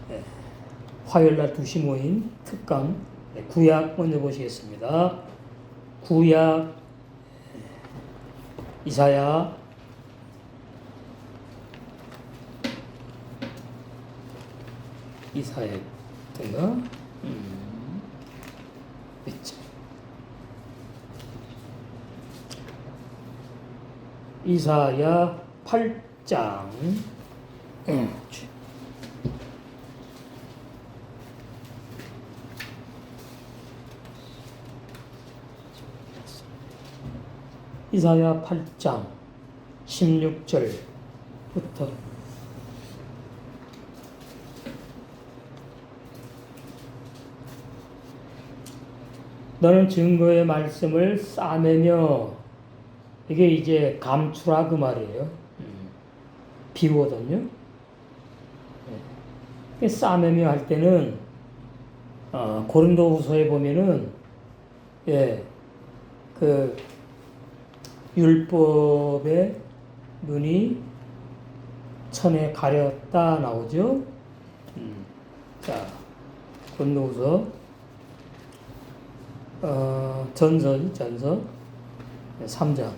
예, 화요일날 2시 모임 특강 구약 먼저 보시겠습니다. 구약 이사야 있던가? 있죠. 이사야 8장. 이사야 8장 16절부터 너는 증거의 말씀을 싸매며, 이게 이제 감추라 그 말이에요. 비유거든요. 싸매며 할 때는 고린도후서에 보면은 그 율법의 눈이 천에 가렸다 나오죠. 자, 고린도후서 전서 3장.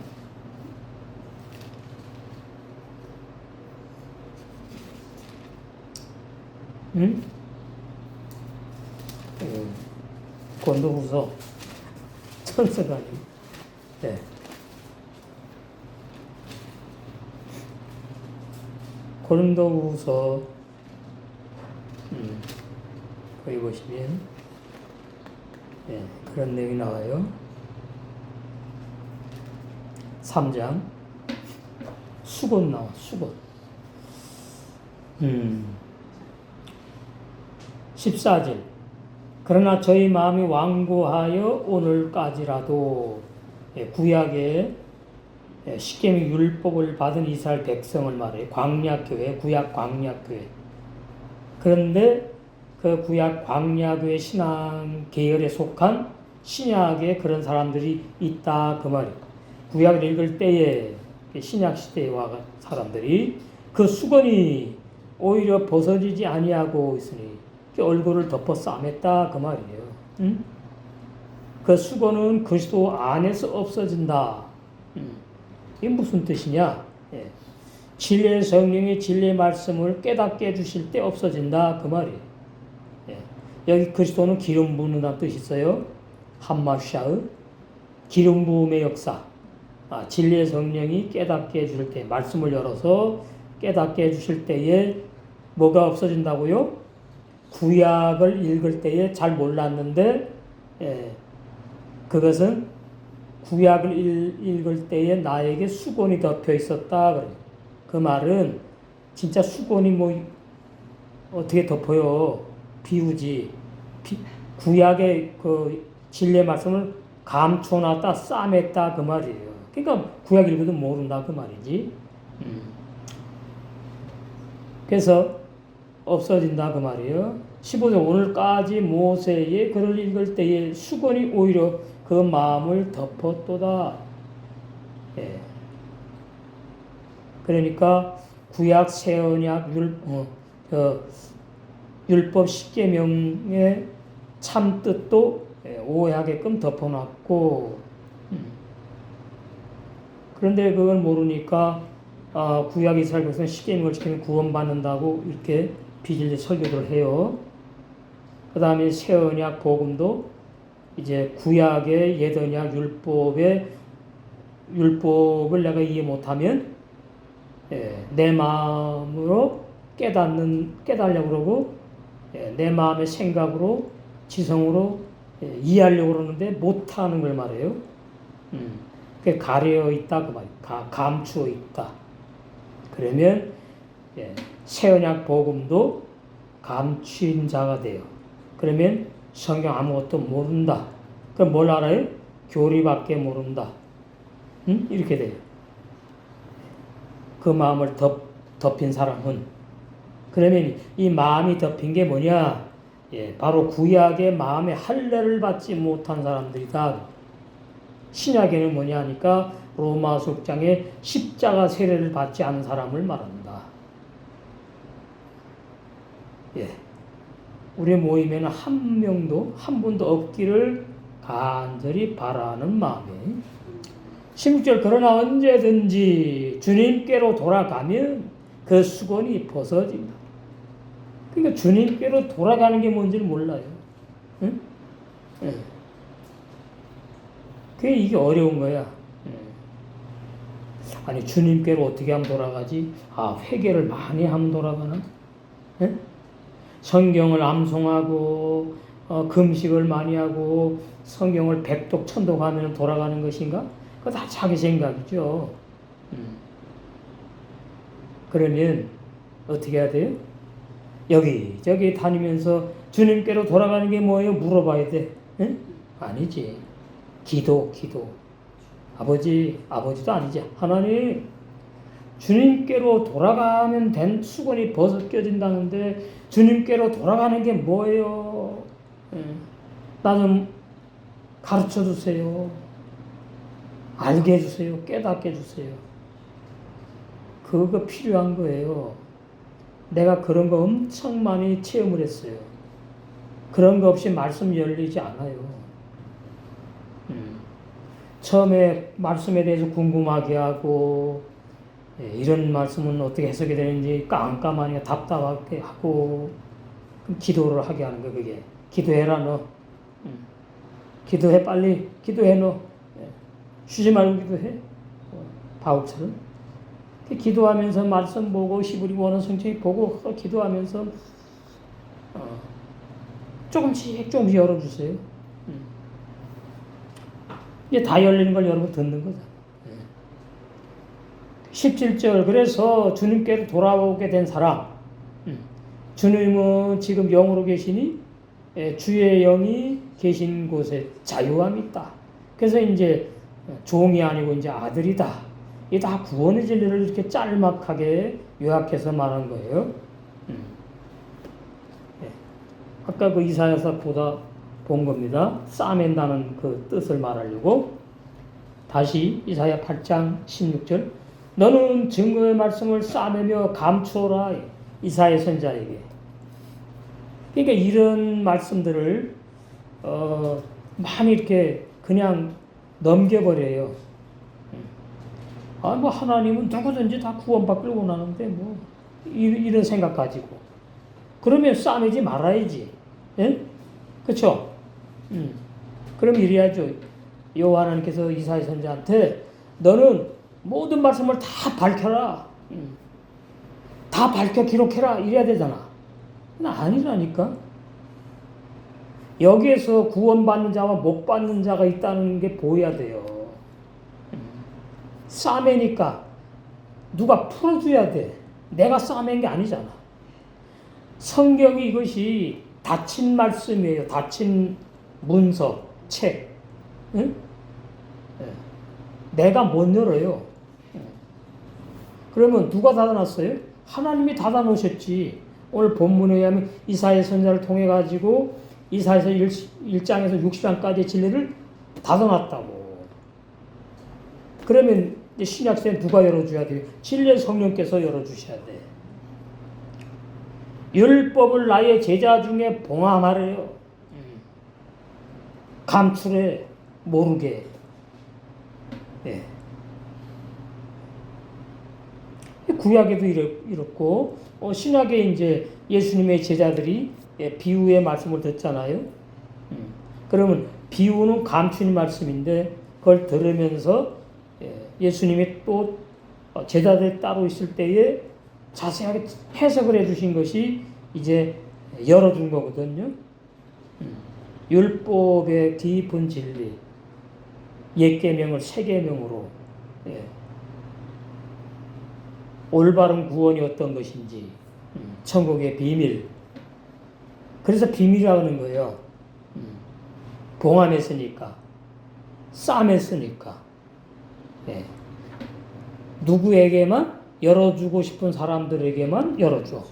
고린도후서 전서가 아니고, 네. 고린도후서 거기 보시면 그런 내용이 나와요. 3장 수곤 나와. 수곤. 14절 그러나 저희 마음이 완고하여 오늘까지라도 구약의 시겜의 율법을 받은 이스라엘 백성을 말해요. 광야교회, 구약 광야교회. 그런데 그 구약 광야교회 신앙 계열에 속한 신약에 그런 사람들이 있다 그 말이에요. 구약을 읽을 때에 신약 시대에 와 사람들이 그 수건이 오히려 벗어지지 아니하고 있으니 얼굴을 덮어 싸맸다 그 말이에요. 응? 그 수건은 그리스도 안에서 없어진다. 이게 무슨 뜻이냐? 진리의 성령이 진리의 말씀을 깨닫게 해주실 때 없어진다 그 말이에요. 여기 그리스도는 기름 부는다는 뜻이 있어요. 함마샤의 기름 부음의 역사. 진리의 성령이 깨닫게 해주실 때, 말씀을 열어서 깨닫게 해주실 때에 뭐가 없어진다고요? 구약을 읽을 때에 잘 몰랐는데 그것은 구약을 읽을 때에 나에게 수건이 덮여 있었다 그래요. 그 말은 진짜 수건이 뭐 어떻게 덮어요? 비우지. 구약의 그 진리의 말씀을 감춰놨다 싸맸다 그 말이에요. 그러니까 구약 읽어도 모른다 그 말이지. 그래서 없어진다 그 말이에요. 15절 오늘까지 모세의 글을 읽을 때에 수건이 오히려 그 마음을 덮었도다. 그러니까 구약 새언약 율법 십계명의 참 뜻도 오해하게끔 덮어놨고, 그런데 그걸 모르니까 구약 이스라엘 백성은 십계명을 지키면 구원받는다고 이렇게 비질리 설교를 해요. 그 다음에 새 언약 복음도 이제 구약의 옛 언약 율법을 내가 이해 못하면 내 마음으로 깨달으려고 그러고 내 마음의 생각으로 지성으로 이해하려고 그러는데 못하는 걸 말해요. 그게 가려 있다 그 말이에요. 감추어 있다. 그러면 새 언약 복음도 감추인 자가 돼요. 그러면 성경 아무것도 모른다. 그럼 뭘 알아요? 교리밖에 모른다. 이렇게 돼요. 그 마음을 덮인 사람은. 그러면 이 마음이 덮인 게 뭐냐? 바로 구약의 마음의 할례를 받지 못한 사람들이다. 신약에는 뭐냐 하니까 로마서 6장에 십자가 세례를 받지 않은 사람을 말합니다. 우리 모임에는 한 명도 한 분도 없기를 간절히 바라는 마음에 16절 그러나 언제든지 주님께로 돌아가면 그 수건이 벗어진다. 그러니까 주님께로 돌아가는 게 뭔지를 몰라요. 응? 응. 그게 이게 어려운 거야. 아니 주님께로 어떻게 하면 돌아가지? 회개를 많이 하면 돌아가나? 응? 성경을 암송하고 금식을 많이 하고 성경을 백독 천독하면 돌아가는 것인가? 그거 다 자기 생각이죠. 그러면 어떻게 해야 돼요? 여기저기 다니면서 주님께로 돌아가는 게 뭐예요? 물어봐야 돼. 응? 아니지. 기도. 아버지도 아니지. 하나님, 주님께로 돌아가면 된 수건이 벗겨진다는데 주님께로 돌아가는 게 뭐예요? 나 좀 가르쳐 주세요. 알게 해주세요. 깨닫게 해주세요. 그거 필요한 거예요. 내가 그런 거 엄청 많이 체험을 했어요. 그런 거 없이 말씀 열리지 않아요. 처음에 말씀에 대해서 궁금하게 하고 이런 말씀은 어떻게 해석이 되는지 깜깜하니까 답답하게 하고 그럼 기도를 하게 하는 거예요. 그게 기도해라 너. 기도해 빨리 기도해 너. 쉬지 말고 기도해. 바울처럼 기도하면서 말씀 보고 히브리 원어 성경이 보고 기도하면서 조금씩 열어주세요. 이제 다 열리는 걸 여러분 듣는 거다. 17절 그래서 주님께로 돌아오게 된 사람 주님은 지금 영으로 계시니 주의 영이 계신 곳에 자유함이 있다. 그래서 이제 종이 아니고 이제 아들이다. 이게 다 구원의 진리를 이렇게 짤막하게 요약해서 말한 거예요. 아까 그 이사야서 보다 본 겁니다. 싸맨다는 그 뜻을 말하려고. 다시 이사야 8장 16절 너는 증거의 말씀을 싸매며 감추어라. 이사야 선자에게. 그러니까 이런 말씀들을 많이 이렇게 그냥 넘겨버려요. 뭐 하나님은 누구든지 다 구원받기를 원하는데 뭐 이런 생각 가지고 그러면 싸매지 말아야지. 예? 그렇죠? 그럼 이래야죠. 여호와 하나님께서 이사야 선지자한테 너는 모든 말씀을 다 밝혀라. 다 밝혀 기록해라. 이래야 되잖아. 아니라니까. 여기에서 구원받는 자와 못 받는 자가 있다는 게 보여야 돼요. 싸매니까 누가 풀어줘야 돼. 내가 싸맨 게 아니잖아. 성경이 이것이 닫힌 말씀이에요. 닫힌 문서, 책. 응? 내가 못 열어요. 그러면 누가 닫아놨어요? 하나님이 닫아놓으셨지. 오늘 본문에 의하면 이사야 선지자를 통해 가지고 이사야서 1장에서 60장까지의 진리를 닫아놨다고. 그러면 신약시대는 누가 열어줘야 돼요? 진리의 성령께서 열어주셔야 돼. 율법을 나의 제자 중에 봉함하래요. 감출해 모르게. 예. 구약에도 이렇고 신약에 이제 예수님의 제자들이 비유의 말씀을 듣잖아요. 그러면 비유는 감추는 말씀인데 그걸 들으면서 예수님이 또 제자들이 따로 있을 때에 자세하게 해석을 해주신 것이 이제 열어준 거거든요. 율법의 깊은 진리, 옛 계명을 새 계명으로 올바른 구원이 어떤 것인지, 천국의 비밀. 그래서 비밀이라고 하는 거예요. 봉함했으니까, 싸맸으니까. 누구에게만 열어주고 싶은 사람들에게만 열어줘.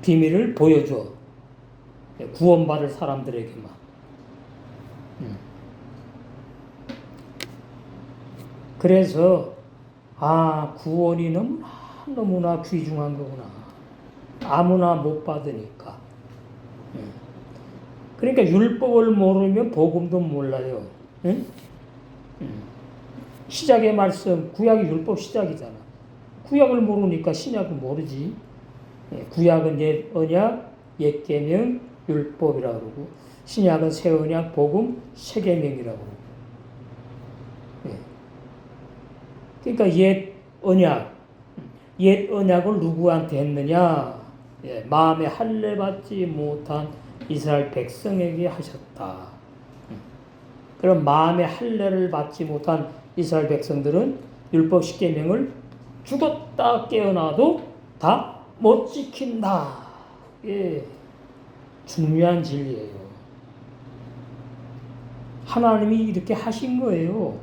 비밀을 보여줘. 구원받을 사람들에게만. 그래서 구원이 너무나 귀중한 거구나. 아무나 못 받으니까. 그러니까 율법을 모르면 복음도 몰라요. 응? 시작의 말씀, 구약이 율법 시작이잖아. 구약을 모르니까 신약을 모르지. 구약은 옛 언약, 옛 계명, 율법이라고 그러고, 신약은 새 언약, 복음, 새 계명이라고 그러고. 그러니까 옛 언약을 누구한테 했느냐? 마음에 할례 받지 못한 이스라엘 백성에게 하셨다. 그럼 마음에 할례를 받지 못한 이스라엘 백성들은 율법 십계명을 죽었다 깨어나도 다 못 지킨다. 중요한 진리예요. 하나님이 이렇게 하신 거예요.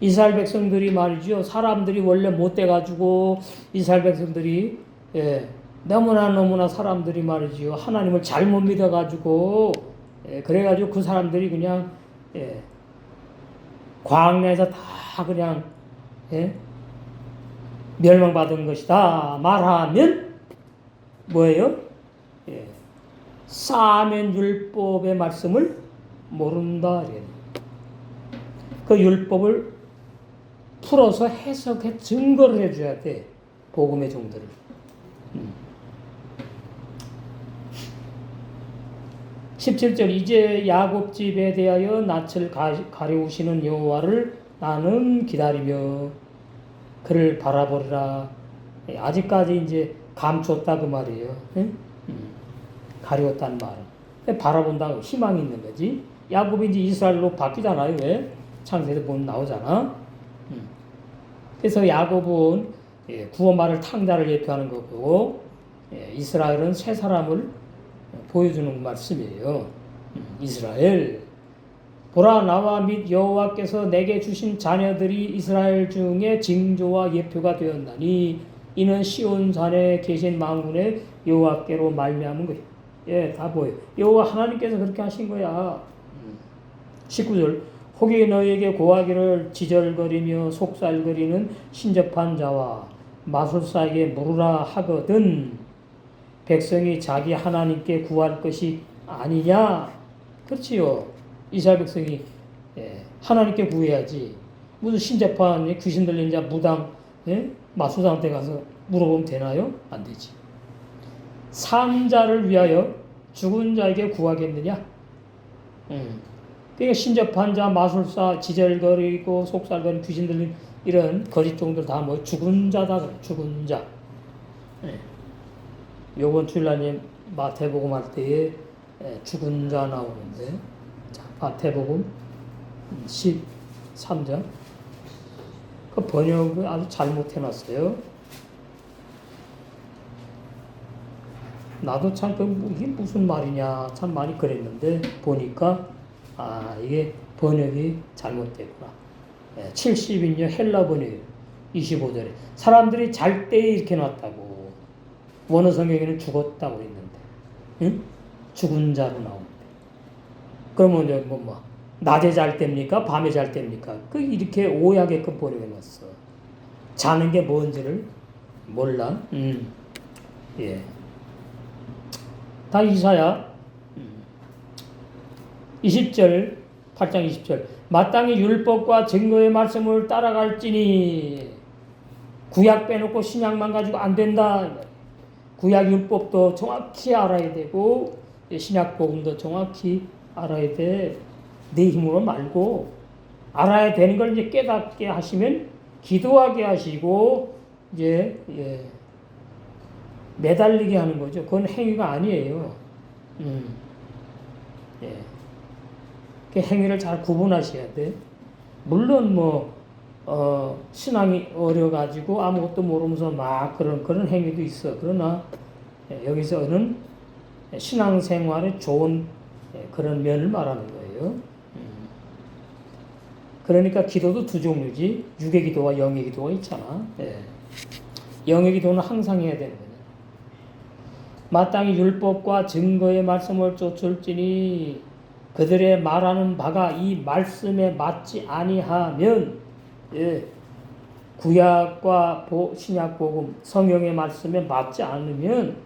이스라엘 백성들이 말이죠. 사람들이 원래 못돼가지고 이스라엘 백성들이 너무나 사람들이 말이죠. 하나님을 잘못 믿어가지고 그래가지고 그 사람들이 그냥 광야에서 다 그냥 멸망받은 것이다 말하면 뭐예요? 사면 율법의 말씀을 모른다. 그 율법을 풀어서 해석해 증거를 해줘야 돼. 복음의 종들을. 17절 이제 야곱 집에 대하여 낯을 가려우시는 여호와를 나는 기다리며 그를 바라보리라. 아직까지 이제 감췄다 그 말이에요. 가려웠다는 말은 바라본다고 희망이 있는 거지. 야곱이 이제 이스라엘로 바뀌잖아요. 왜? 창세기에 보면 나오잖아. 그래서 야곱은 구원받을 탕자를 예표하는 거고, 이스라엘은 새 사람을 보여주는 말씀이에요. 이스라엘 보라 나와 및 여호와께서 내게 주신 자녀들이 이스라엘 중에 징조와 예표가 되었나니 이는 시온 산에 계신 만군의 여호와께로 말미암은 거예요. 다 보여. 여호와 하나님께서 그렇게 하신 거야. 19절 혹이 너에게 고하기를 지절거리며 속살거리는 신접한 자와 마술사에게 물으라 하거든 백성이 자기 하나님께 구할 것이 아니냐? 그렇지요. 이스라엘 백성이 하나님께 구해야지. 무슨 신접한 귀신 들린 자 무당 마술사한테 가서 물어보면 되나요? 안 되지. 산 자를 위하여 죽은 자에게 구하겠느냐? 그러니까 신접한 자, 마술사, 지절거리고 속살거리는 귀신 들린 이런 거짓종들 다 뭐 죽은 자다. 죽은 자. 요번 주일날 마태복음 할 때에 죽은 자 나오는데, 자, 마태복음 13장. 그 번역을 아주 잘못해놨어요. 나도 참, 이게 무슨 말이냐, 참 많이 그랬는데, 보니까, 이게 번역이 잘못됐구나. 70인요, 헬라 번역, 25절에. 사람들이 잘 때에 이렇게 놨다고. 원어 성경에는 죽었다고 했는데, 응? 죽은 자로 나오는데. 그러면 이제 낮에 잘 때입니까? 밤에 잘 때입니까? 이렇게 오해하게끔 번역해놨어. 자는 게 뭔지를 몰라. 다 이사야. 20절, 8장 20절. 마땅히 율법과 증거의 말씀을 따라갈지니 구약 빼놓고 신약만 가지고 안 된다. 구약 율법도 정확히 알아야 되고 신약 복음도 정확히 알아야 돼. 내 힘으로 말고 알아야 되는 걸 이제 깨닫게 하시면 기도하게 하시고 이제 매달리게 하는 거죠. 그건 행위가 아니에요. 그 행위를 잘 구분하셔야 돼. 물론 신앙이 어려가지고 아무것도 모르면서 막 그런 행위도 있어. 그러나 여기서는 신앙생활에 좋은 그런 면을 말하는 거예요. 그러니까 기도도 두 종류지. 육의 기도와 영의 기도가 있잖아. 영의 기도는 항상 해야 되는 거예요. 마땅히 율법과 증거의 말씀을 쫓을지니 그들의 말하는 바가 이 말씀에 맞지 아니하면 구약과 신약 복음 성경의 말씀에 맞지 않으면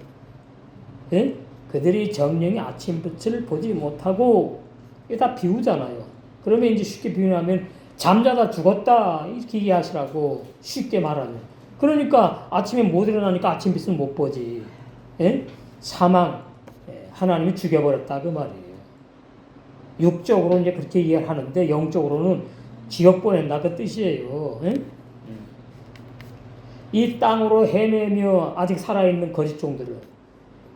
그들이 정령이 아침빛을 보지 못하고 이게 다 비유잖아요. 그러면 이제 쉽게 비유하면 잠자다 죽었다 이렇게 이해하시라고 쉽게 말하면. 그러니까 아침에 못 일어나니까 아침빛을 못 보지. 예? 사망, 하나님이 죽여버렸다 그 말이에요. 육적으로 이제 그렇게 이해를 하는데 영적으로는 지옥 보낸다 그 뜻이에요. 예? 이 땅으로 헤매며 아직 살아있는 거짓종들을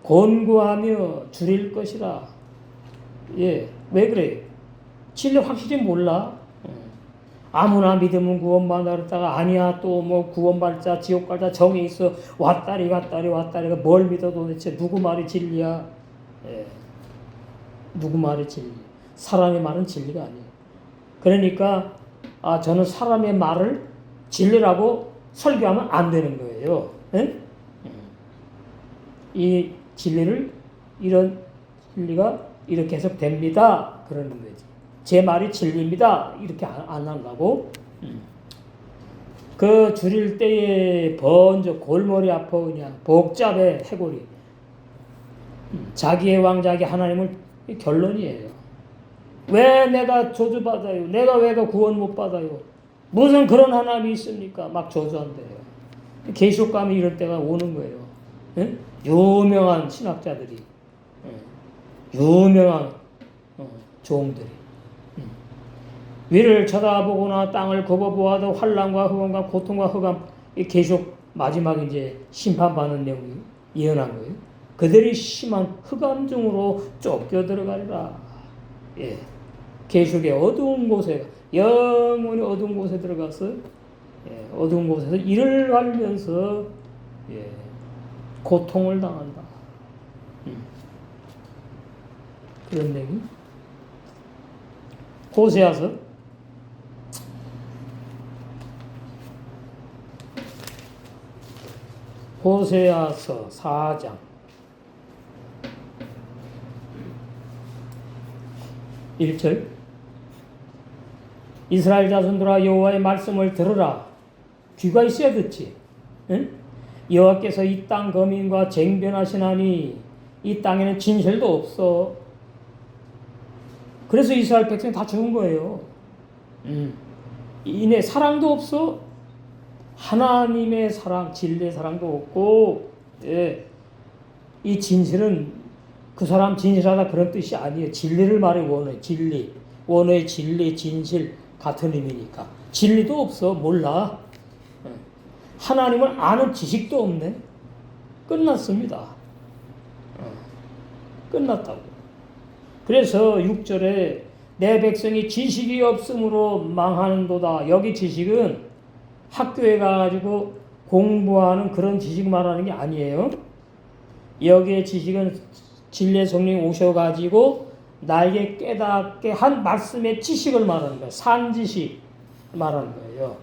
권고하며 줄일 것이라. 예, 왜 그래요? 진리 확실히 몰라. 아무나 믿으면 구원받아 그랬다가 아니야 또 뭐 구원받자 지옥 갈자 정이 있어 왔다리 왔다리가 뭘 믿어 도대체 누구 말이 진리야? 예. 누구 말이 진리? 사람의 말은 진리가 아니에요. 그러니까 저는 사람의 말을 진리라고 설교하면 안 되는 거예요. 예? 이 진리를 이런 진리가 이렇게 해석됩니다. 그러는 거지. 제 말이 진리입니다. 이렇게 안 한다고. 그 줄일 때에 번져 골머리 아파 그냥 복잡해 해골이. 자기의 왕 자기 하나님을 결론이에요. 왜 내가 저주받아요? 내가 왜 구원 못 받아요? 무슨 그런 하나님이 있습니까? 막 저주한대요. 계시록 가면 이럴 때가 오는 거예요. 예? 유명한 신학자들이, 유명한 종들이 위를 쳐다보거나 땅을 굽어보아도 환난과 흑암과 고통과 흑암, 이 계시록 마지막 이제 심판받는 내용이 예언한 거예요. 그들이 심한 흑암 중으로 쫓겨 들어가리라. 예. 계시록의 어두운 곳에 영원히 어두운 곳에 들어가서 어두운 곳에서 이를 갈면서 고통을 당한다. 그런 얘기. 호세아서 호세아서 4장 1절 이스라엘 자손들아 여호와의 말씀을 들으라. 귀가 있어야 듣지. 응? 여호와께서 이 땅 거민과 쟁변하시나니 이 땅에는 진실도 없어. 그래서 이스라엘 백성이 다 죽은 거예요. 이내 사랑도 없어. 하나님의 사랑, 진리의 사랑도 없고, 이 진실은 그 사람 진실하다 그런 뜻이 아니에요. 진리를 말해 원어의 진리, 원어의 진리, 진실 같은 의미니까. 진리도 없어, 몰라. 하나님을 아는 지식도 없네. 끝났습니다. 끝났다고. 그래서 6절에 내 백성이 지식이 없으므로 망하는도다. 여기 지식은 학교에 가가지고 공부하는 그런 지식 말하는 게 아니에요. 여기에 지식은 진리의 성령이 오셔가지고 나에게 깨닫게 한 말씀의 지식을 말하는 거예요. 산지식 말하는 거예요.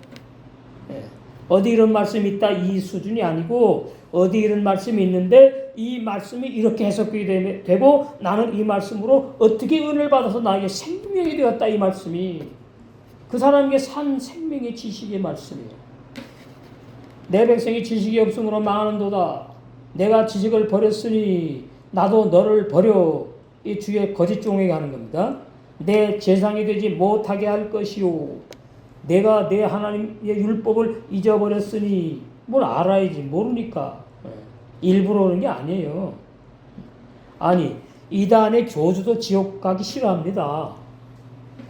어디 이런 말씀이 있다 이 수준이 아니고 어디 이런 말씀이 있는데 이 말씀이 이렇게 해석이 되고 나는 이 말씀으로 어떻게 은혜를 받아서 나에게 생명이 되었다 이 말씀이 그 사람에게 산 생명의 지식의 말씀이에요. 내 백성이 지식이 없으므로 망하는도다. 내가 지식을 버렸으니 나도 너를 버려. 이 주의 거짓 종에게 하는 겁니다. 내 재상이 되지 못하게 할 것이요. 내가 내 하나님의 율법을 잊어버렸으니 뭘 알아야지 모르니까 일부러 그런 게 아니에요. 아니 이단의 교주도 지옥 가기 싫어합니다.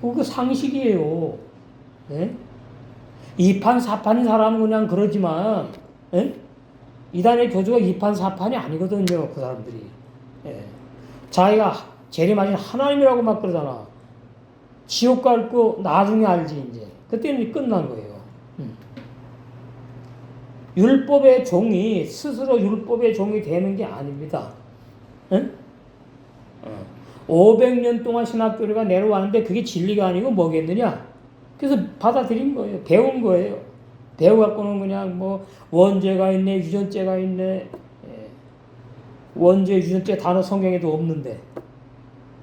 그거 상식이에요. 네? 이판 사판인 사람은 그냥 그러지만 이단의 교주가 이판 사판이 아니거든요. 그 사람들이 자기가 재림하신 하나님이라고 막 그러잖아. 지옥 갈 거 나중에 알지 이제. 그때는 끝난 거예요. 율법의 종이 스스로 율법의 종이 되는 게 아닙니다. 500년 동안 신학교리가 내려왔는데 그게 진리가 아니고 뭐겠느냐? 그래서 받아들인 거예요. 배운 거예요. 배워갖고는 그냥 뭐 원죄가 있네, 유전죄가 있네. 원죄, 유전죄 단어 성경에도 없는데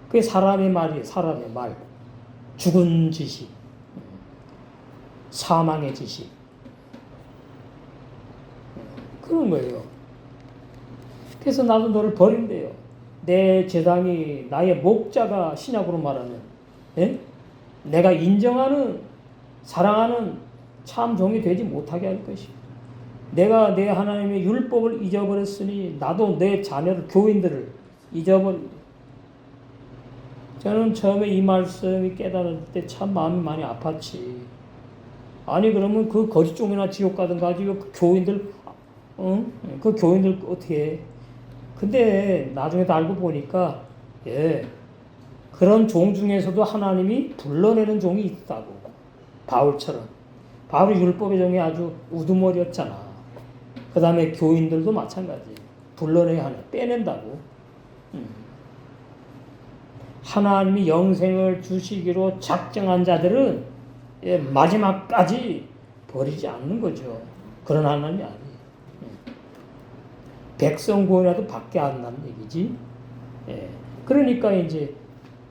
그게 사람의 말이에요. 사람의 말. 죽은 지식. 사망의 지식. 그런 거예요. 그래서 나도 너를 버린대요. 내 제상이 나의 목자가 신약으로 말하면 예? 내가 인정하는 사랑하는 참 종이 되지 못하게 할 것이고 내가 내 하나님의 율법을 잊어버렸으니 나도 내 자녀를 교인들을 잊어버린다. 저는 처음에 이 말씀이 깨달을 때 참 마음이 많이 아팠지. 아니 그러면 그 거짓종이나 지옥 가든 가지고 그 교인들 그 교인들 어떻게 해? 근데 나중에 알고 보니까 예 그런 종 중에서도 하나님이 불러내는 종이 있다고. 바울처럼. 바울이 율법의 종이 아주 우두머리였잖아. 그 다음에 교인들도 마찬가지. 불러내야 하네. 빼낸다고. 하나님이 영생을 주시기로 작정한 자들은 예, 마지막까지 버리지 않는 거죠. 그런 하나님이 아니에요. 백성 구원이라도 밖에 안 나는 얘기지. 예. 그러니까 이제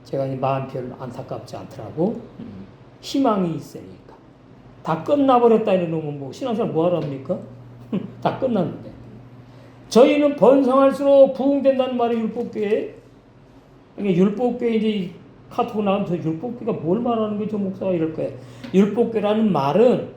제가 마음 별로 안타깝지 않더라고. 희망이 있으니까. 다 끝나버렸다 이러면 뭐 신앙생활 뭐하러 합니까? 다 끝났는데. 저희는 번성할수록 부흥된다는 말이 율법교회. 그러니까 율법교회 이제 카톡 나가면 저 율법교회가 뭘 말하는 거죠 목사가 이럴 거예요. 율법교회라는 말은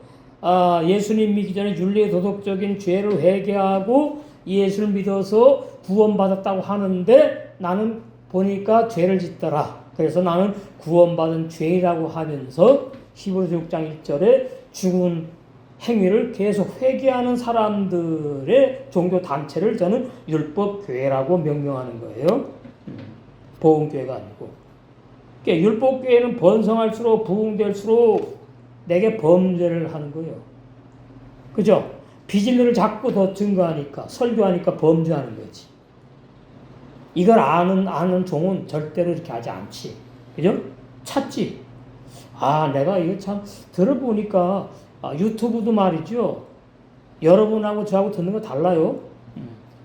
예수님 믿기 전에 윤리 도덕적인 죄를 회개하고 예수를 믿어서 구원받았다고 하는데 나는 보니까 죄를 짓더라. 그래서 나는 구원받은 죄라고 하면서 히브리서 6장 1절에 죽은 행위를 계속 회개하는 사람들의 종교 단체를 저는 율법교회라고 명명하는 거예요. 보험교회가 아니고. 그러니까 율법교회는 번성할수록 부흥될수록 내게 범죄를 하는 거예요. 그죠? 비진리를 자꾸 더 증거하니까 설교하니까 범죄하는 거지. 이걸 아는 종은 절대로 이렇게 하지 않지. 그죠? 찾지. 내가 이거 참 들어보니까 유튜브도 말이죠. 여러분하고 저하고 듣는 거 달라요.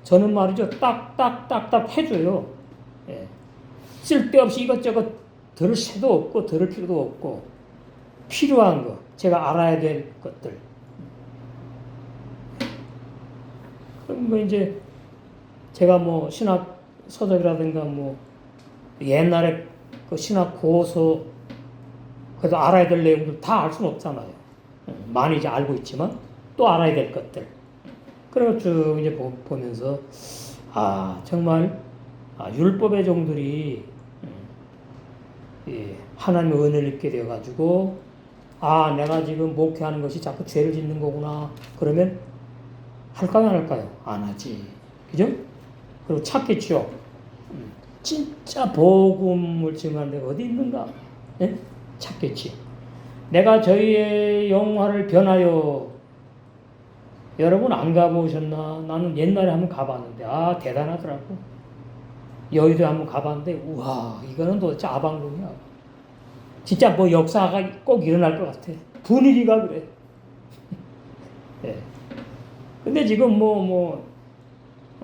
저는 말이죠. 딱딱딱딱 해줘요. 예. 쓸데없이 이것저것 들을 새도 없고 들을 필요도 없고 필요한 거 제가 알아야 될 것들. 그럼 뭐 이제 제가 뭐 신학 서적이라든가 뭐 옛날에 그 신학 고서 그래도 알아야 될 내용들 다 알 수는 없잖아요. 많이 이제 알고 있지만 또 알아야 될 것들. 그래서 쭉 이제 보면서 정말 율법의 종들이 하나님의 은혜를 입게 되어가지고 내가 지금 목회하는 것이 자꾸 죄를 짓는 거구나. 그러면 할까요 안 할까요? 안 하지. 그죠? 그리고 찾겠죠. 진짜 복음을 증하는 데가 어디 있는가? 네? 찾겠지. 내가 저희의 영화를 변하여 여러분 안 가보셨나? 나는 옛날에 한번 가봤는데 대단하더라고. 여의도에 한번 가봤는데 우와 이거는 도대체 아방궁이야. 진짜 뭐 역사가 꼭 일어날 것 같아. 분위기가 그래. 네. 근데 지금 뭐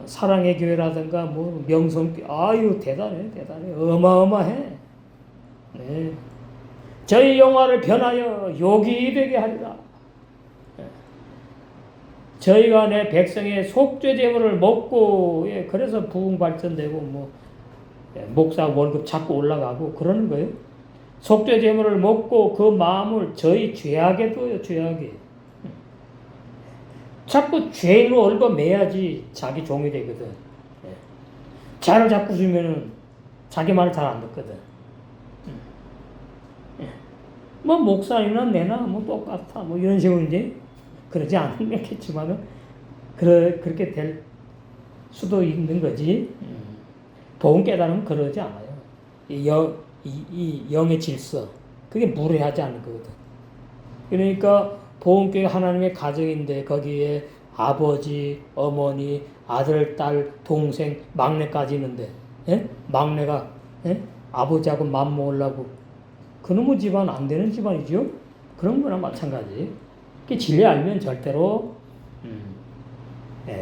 사랑의 교회라든가 뭐 명성교회 대단해 어마어마해. 네. 저희 영화를 변하여 욕이 되게 하리라. 네. 저희가 내 백성의 속죄 제물을 먹고 그래서 부흥 발전되고 뭐 목사 월급 자꾸 올라가고 그러는 거예요. 속죄 제물을 먹고 그 마음을 저희 죄악에 둬요. 죄악에. 자꾸 죄로 얽어매야지 자기 종이 되거든. 자를 자꾸 주면은 자기 말 잘 안 듣거든. 뭐 목사이나 내나 뭐 똑같아. 뭐 이런 식으로 이제 그러지 않겠지만은 그렇게 될 수도 있는 거지. 복음 깨달으면 그러지 않아요. 이 영의 질서 그게 무례하지 않은 거거든. 그러니까 보험교회 하나님의 가정인데 거기에 아버지, 어머니, 아들, 딸, 동생, 막내까지 있는데 막내가 아버지하고 맘먹으려고 그놈의 집안 안 되는 집안이죠. 그런 거나 마찬가지. 진리 알면 절대로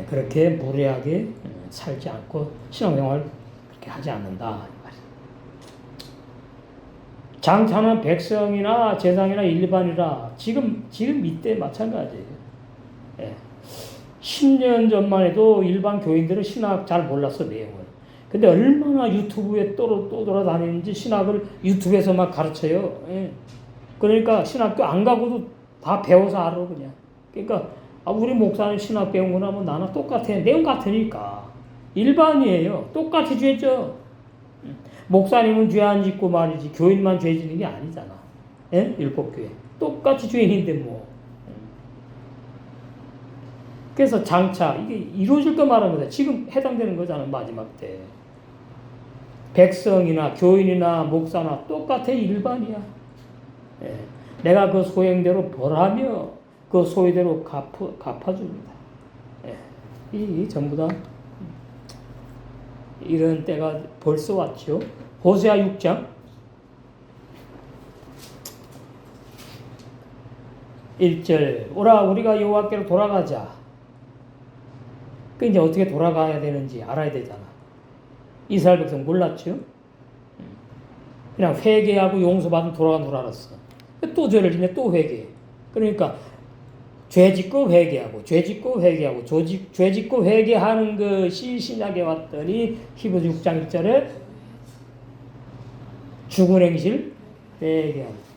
그렇게 무례하게 살지 않고 신앙생활 그렇게 하지 않는다. 장차는 백성이나 제상이나 일반이라 지금 이때 마찬가지예요. 10년 전만 해도 일반 교인들은 신학 잘 몰랐어 내용을. 근데 얼마나 유튜브에 또 돌아다니는지 신학을 유튜브에서 막 가르쳐요. 예. 그러니까 신학교 안 가고도 다 배워서 알아 그냥. 그러니까 우리 목사님 신학 배운 거나 뭐 나나 똑같아. 내용 같으니까. 일반이에요. 똑같이 죄죠. 목사님은 죄 안 짓고 말이지 교인만 죄 짓는 게 아니잖아. 예? 율법교회. 똑같이 죄인인데 뭐. 그래서 장차 이게 이루어질 거 말하는 거다. 지금 해당되는 거잖아. 마지막 때. 백성이나 교인이나 목사나 똑같아. 일반이야. 예. 내가 그 소행대로 벌하며 그 소위대로 갚아줍니다. 예. 이 전부 다 이런 때가 벌써 왔죠. 호세아 6장 1절 오라 우리가 여호와께로 돌아가자. 그 이제 어떻게 돌아가야 되는지 알아야 되잖아. 이스라엘 백성 몰랐죠. 그냥 회개하고 용서받으면 돌아가는 줄 알았어. 또 죄를 짓네. 또 회개. 그러니까 죄 짓고 회개하고 죄 짓고 회개하고 죄 짓고 회개하는 것이 신약에 왔더니 히브리서 6장 1절에 죽은 행실 회개하고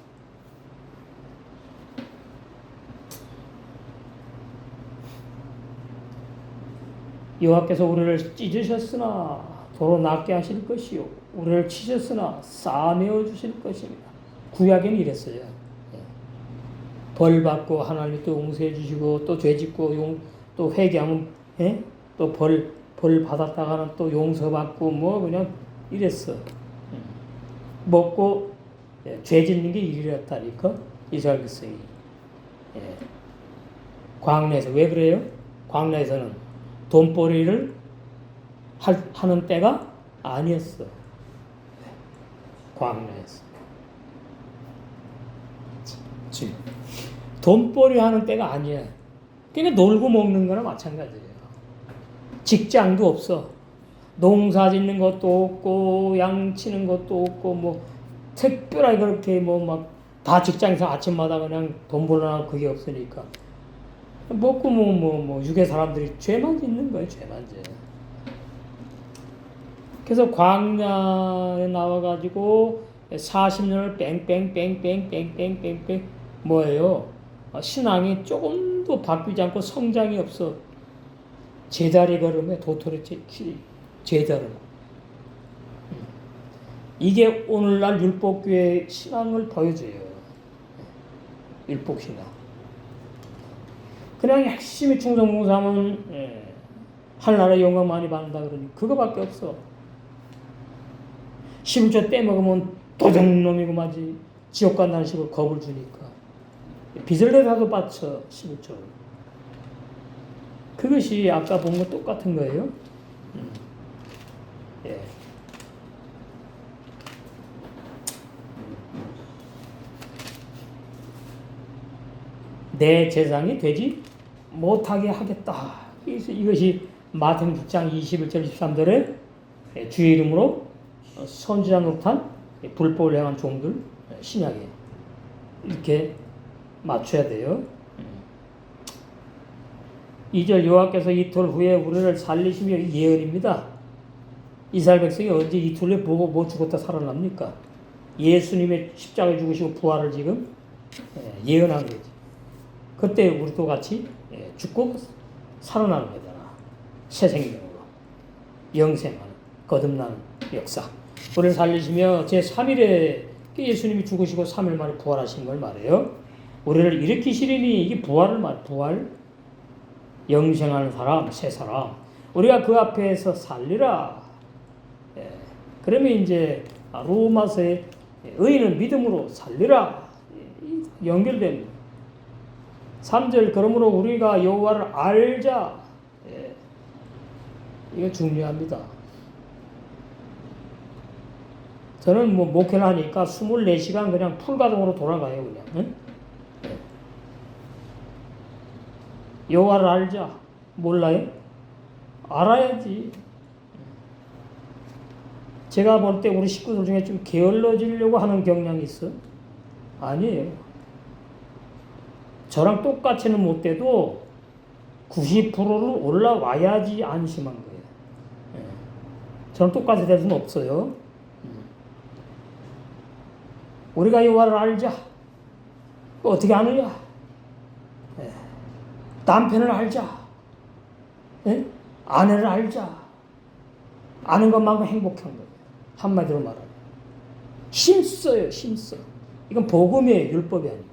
여호와께서 우리를 찢으셨으나 도로 낫게 하실 것이요 우리를 치셨으나 싸매어 주실 것입니다. 구약에는 이랬어요. 벌 받고 하나님이 또 용서해 주시고 또 죄 짓고 또 회개하면 예? 또 벌 받았다가는 또 용서받고 뭐 그냥 이랬어. 먹고 예, 죄 짓는 게 일이었다니까 이스라엘 백성이. 예. 광야에서 왜 그래요? 광야에서는 돈벌이를 하는 때가 아니었어. 광야에서. 돈벌이 하는 때가 아니야. 그러니까 놀고 먹는 거나 마찬가지예요. 직장도 없어. 농사 짓는 것도 없고 양 치는 것도 없고 뭐 특별하게 그렇게 뭐 막 다 직장에서 아침마다 그냥 돈 벌어나고 그게 없으니까 먹고 뭐 유괴 사람들이 죄만 짓는 거예요. 죄만 짓. 그래서 광야에 나와가지고 40년을 뺑뺑뺑뺑뺑뺑뺑뺑 뭐예요? 신앙이 조금도 바뀌지 않고 성장이 없어. 제자리 걸음에 도토리 제자름. 이게 오늘날 율법교회 신앙을 보여줘요. 율법신앙. 그냥 열심히 충성봉사하면 하늘나라의 영광 많이 받는다 그러니 그거밖에 없어. 11조 떼먹으면 도둑놈이고 마지 지옥 간다는 식으로 겁을 주니까 빚을 내라도 바쳐 11조. 그것이 아까 본 거 똑같은 거예요. 예. 내 재상이 되지 못하게 하겠다. 이것이 마태복음 6장 21절 23절에 주의 이름으로 선지자 노릇한 불법을 행한 종들 신약에 이렇게 맞춰야 돼요. 2절 여호와께서 이틀 후에 우리를 살리시며 예언입니다. 이스라엘 백성이 언제 이틀 후에 뭐 죽었다 살아납니까? 예수님의 십자가에 죽으시고 부활을 지금 예언한 거지. 그때 우리도 같이 죽고 살아나는 거잖아. 새 생명으로 영생하는 거듭나는 역사. 우리를 살리시며 제3일에 예수님이 죽으시고 3일 만에 부활하신 걸 말해요. 우리를 일으키시리니 이게 부활을 말. 부활. 영생하는 사람, 새 사람. 우리가 그 앞에서 살리라. 그러면 이제 로마서의 의인은 믿음으로 살리라. 연결됩니다. 3절 그러므로 우리가 여호와를 알자. 이거 중요합니다. 저는 뭐 목회를 하니까 24시간 그냥 풀가동으로 돌아가요. 그냥. 응? 여호와를 알자. 몰라요? 알아야지. 제가 볼 때 우리 식구들 중에 좀 게을러지려고 하는 경향이 있어. 아니에요. 저랑 똑같이는 못 돼도 90%는 올라와야지 안심한 거예요. 저는 똑같이 될 수는 없어요. 우리가 여호와를 알자. 어떻게 아느냐? 남편을 알자. 아내를 알자. 아는 것만큼 행복한 거예요. 한마디로 말하면. 힘써요, 힘써. 이건 복음이에요, 율법이 아니에요.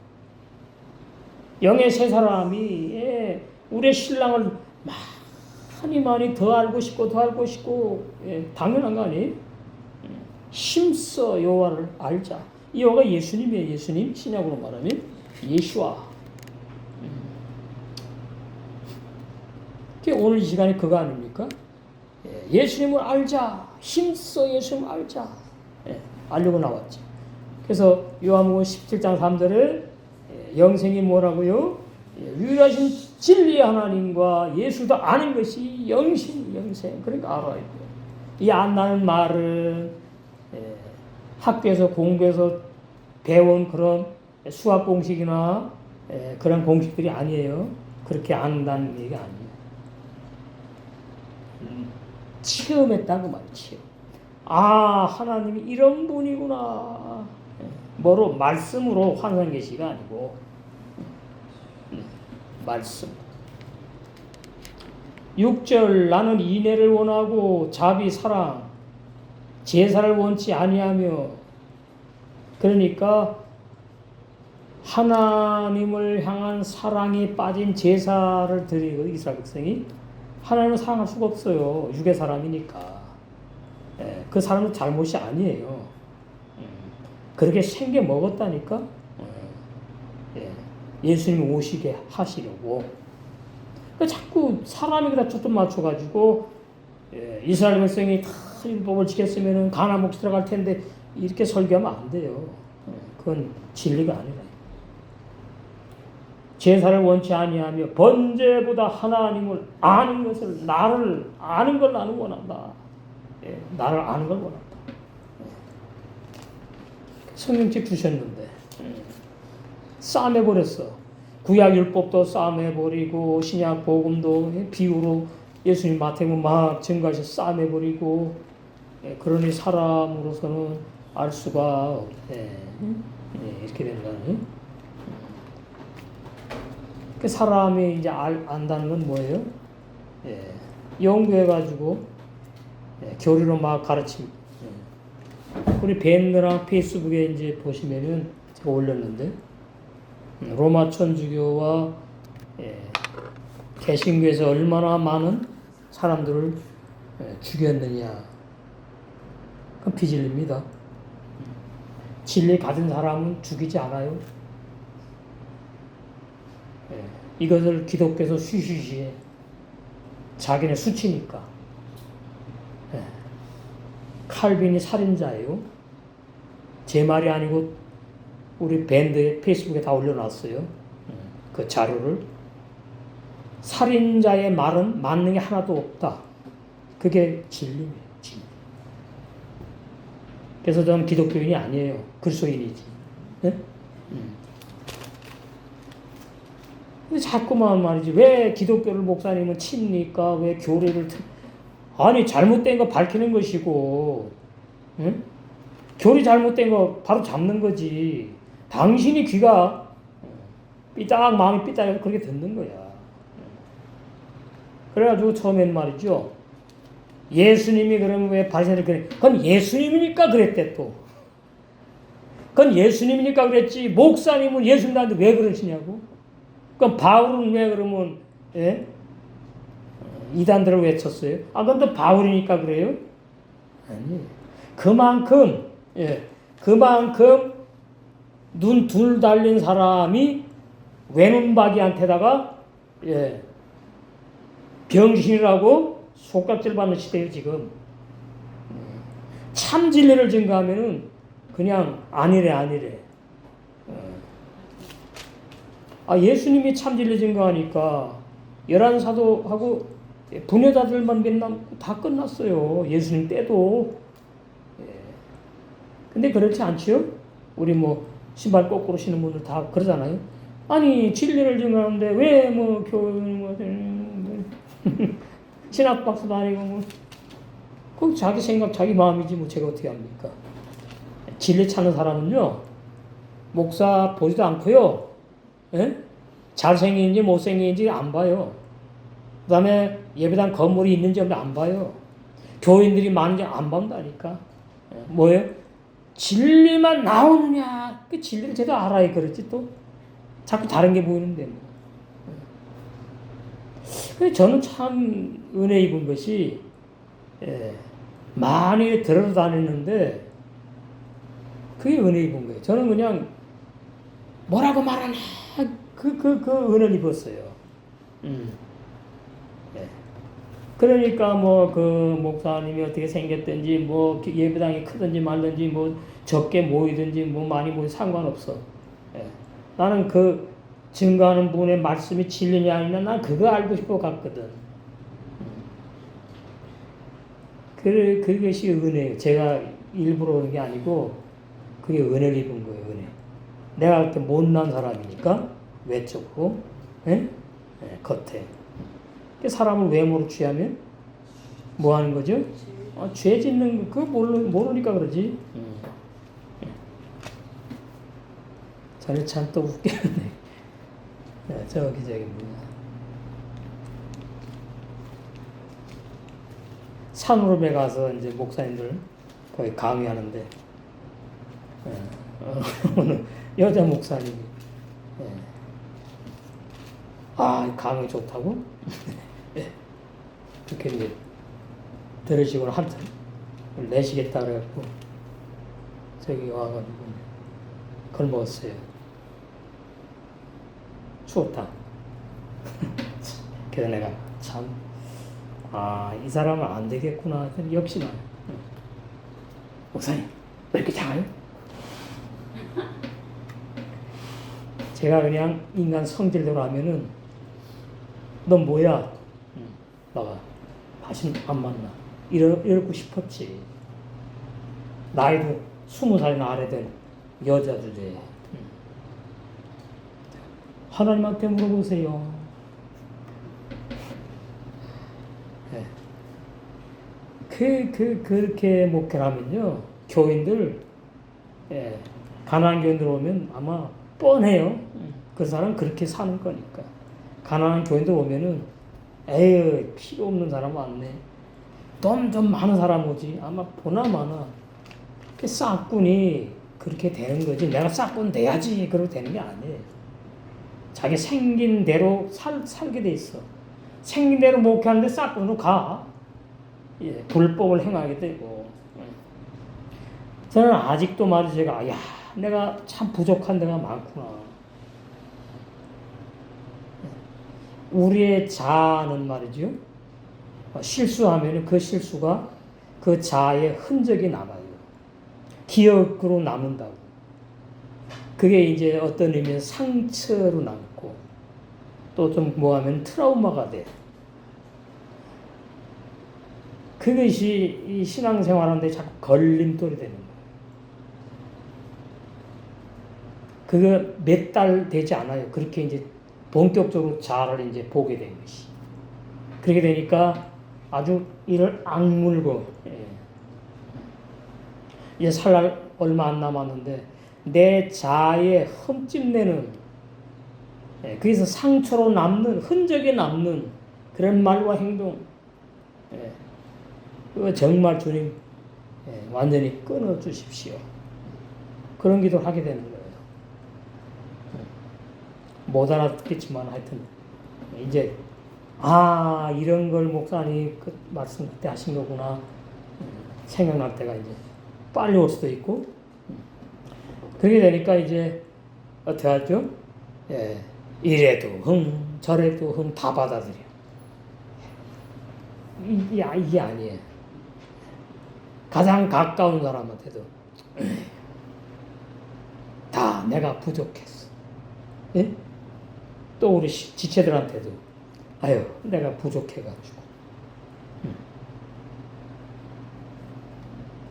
영의 세 사람이 우리의 신랑을 많이 더 알고 싶고 더 알고 싶고 당연한 거 아니에요? 힘써 여호와를 알자. 이 여호와가 예수님이에요. 예수님 신약으로 말하면 예수와. 오늘 이 시간에 그거 아닙니까? 예수님을 알자. 힘써 예수님을 알자. 알려고 나왔죠. 그래서 요한복음 17장 3절에 영생이 뭐라고요? 유일하신 진리 하나님과 예수도 아는 것이 영생. 그러니까 알아야 돼요. 이 안다는 말은 학교에서 공부해서 배운 그런 수학 공식이나 그런 공식들이 아니에요. 그렇게 안다는 얘기가 아니에요. 체험했다고 말이죠. 아, 하나님이 이런 분이구나. 뭐로? 말씀으로 환상 계시가 아니고 말씀. 6절 나는 인애를 원하고 자비 사랑 제사를 원치 아니하며. 그러니까 하나님을 향한 사랑이 빠진 제사를 드리고 이스라엘 백성이 하나님을 사랑할 수가 없어요. 육의 사람이니까. 그 사람은 잘못이 아니에요. 그렇게 생겨 먹었다니까. 예수님이 오시게 하시려고. 자꾸 사람이 그다 초점 맞춰가지고 이스라엘 백성이 다 율법을 지켰으면 가나안 목시 들어갈 텐데 이렇게 설교하면 안 돼요. 그건 진리가 아니라. 제사를 원치 아니하며 번제보다 하나님을 아는 것을 나를 아는 걸 나는 원한다. 나를 아는 걸 원한다. 성경책 주셨는데 싸매버렸어. 구약 율법도 싸매버리고 신약 복음도 비유로 예수님 마태복음 막 증거하셔서 싸매버리고 그러니 사람으로서는 알 수가 없네. 이렇게 되는 거 아니에요? 그 사람이 이제 안다는 건 뭐예요? 연구해가지고 교리로 막 가르침. 우리 밴드랑 페이스북에 이제 보시면은 제가 올렸는데 로마 천주교와 개신교에서 얼마나 많은 사람들을 죽였느냐. 그건 비진리입니다. 진리 가진 사람은 죽이지 않아요. 이것을 기독교에서 쉬쉬쉬해. 자기네 수치니까. 칼빈이 살인자예요. 제 말이 아니고 우리 밴드에 페이스북에 다 올려놨어요. 그 자료를. 살인자의 말은 맞는 게 하나도 없다. 그게 진리예요. 진리. 그래서 저는 기독교인이 아니에요. 그리스도인이지. 네? 근데 자꾸만 말이지. 왜 기독교를 목사님은 칩니까? 왜 교리를 아니 잘못된 거 밝히는 것이고, 응? 교리 잘못된 거 바로 잡는 거지. 당신이 귀가 삐딱 마음이 삐딱해서 그렇게 듣는 거야. 그래가지고 처음엔 말이죠. 예수님이 그러면 왜 바리새인들 그래? 그건 예수님이니까 그랬대 또. 그건 예수님이니까 그랬지. 목사님은 예수님한테 왜 그러시냐고. 그럼 바울은 왜 그러면 이단들을 외쳤어요? 아, 그건 또 바울이니까 그래요? 아니, 그만큼 눈 둘 달린 사람이 외눈박이한테다가 병신이라고 속각질 받는 시대예요 지금. 참 진리를 증거하면은 그냥 아니래. 아, 예수님이 참 진리 증거하니까 11사도하고 부녀자들만 맨날 다 끝났어요. 예수님 때도. 근데 그렇지 않지요? 우리 뭐 신발 거꾸로 신는 분들 다 그러잖아요. 아니 진리를 증거하는데 왜 뭐 교훈 뭐 신학 박사도 아니고 뭐 그 자기 생각, 자기 마음이지 뭐 제가 어떻게 합니까? 진리 찾는 사람은요, 목사 보지도 않고요, 예? 잘생긴지 못생긴지 안 봐요. 그 다음에 예배당 건물이 있는지 없는지 안 봐요. 교인들이 많은지 안 본다니까. 뭐예요? 진리만 나오느냐. 그 진리를 제대로 알아야 그렇지 또. 자꾸 다른 게 보이는데 뭐. 근데 저는 참 은혜 입은 것이 많이 들어다니는데 그게 은혜 입은 거예요. 저는 그냥 뭐라고 말하나 그 은혜를 입었어요. 네. 그러니까 뭐 그 목사님이 어떻게 생겼든지 뭐 예배당이 크든지 말든지 뭐 적게 모이든지 뭐 많이 모이 상관없어. 예. 나는 그 증거하는 분의 말씀이 진리냐 아니냐 난 그거 알고 싶어 갔거든. 그것이 은혜예요. 제가 일부러 그런 게 아니고 그게 은혜를 입은 거예요. 은혜. 내가 그렇게 못난 사람이니까 외적으로 예? 예, 겉에 사람을 외모로 취하면 뭐 하는 거죠? 죄 짓는 거 그거 모르니까 그러지. 저는 참 또 웃겼네. 저기 뭐야. 산후로에 가서 이제 목사님들 거기 강의하는데 어느 여자 목사님이 강의 좋다고 그렇게 이제 들으시고 한참 내시겠다 그래갖고 저기 와가지고 그걸 먹었어요. 추웠다. 그래서 내가 참 이 사람은 안 되겠구나. 역시나 목사님 왜 이렇게 작아요? 제가 그냥 인간 성질대로 하면은 넌 뭐야? 나가 다시 안 만나. 이러고 싶었지. 나이도 20살이나 아래 된 여자들이 하나님한테 물어보세요. 네. 그렇게 목회를 하면요, 교인들, 가난한 교인들 오면 아마 뻔해요. 그 사람 그렇게 사는 거니까. 가난한 교인들 오면은, 에휴, 필요 없는 사람 왔네. 돈 좀 많은 사람 오지. 아마 보나마나. 그 싹군이 그렇게 되는 거지. 내가 싹군 돼야지. 그러고 되는 게 아니에요. 자기 생긴 대로 살게 돼 있어. 생긴 대로 목회하는데 싹군으로 가. 예, 불법을 행하게 되고. 저는 아직도 말이죠. 제가, 내가 참 부족한 데가 많구나. 우리의 자아는 말이죠. 실수하면 그 실수가 그 자아의 흔적이 남아요. 기억으로 남는다고. 그게 이제 어떤 의미에서 상처로 남고 또 좀 뭐하면 트라우마가 돼. 그것이 이 신앙생활하는데 자꾸 걸림돌이 되는 거예요. 그거 몇 달 되지 않아요. 그렇게 이제 본격적으로 자아를 이제 보게 된 것이. 그렇게 되니까 아주 이를 악물고, 이제 살 날 얼마 안 남았는데, 내 자아에 흠집내는, 거기서 상처로 남는, 흔적이 남는 그런 말과 행동, 그거 정말 주님, 완전히 끊어 주십시오. 그런 기도를 하게 되는 거예요. 못 알아듣겠지만 하여튼, 이제, 이런 걸 목사님이 그 말씀 그때 하신 거구나. 생각날 때가 이제 빨리 올 수도 있고. 그렇게 되니까 이제 어떻게 하죠? 이래도 저래도 다 받아들여. 이게 아니에요. 가장 가까운 사람한테도 다 내가 부족했어. 예? 또 우리 지체들한테도 내가 부족해가지고.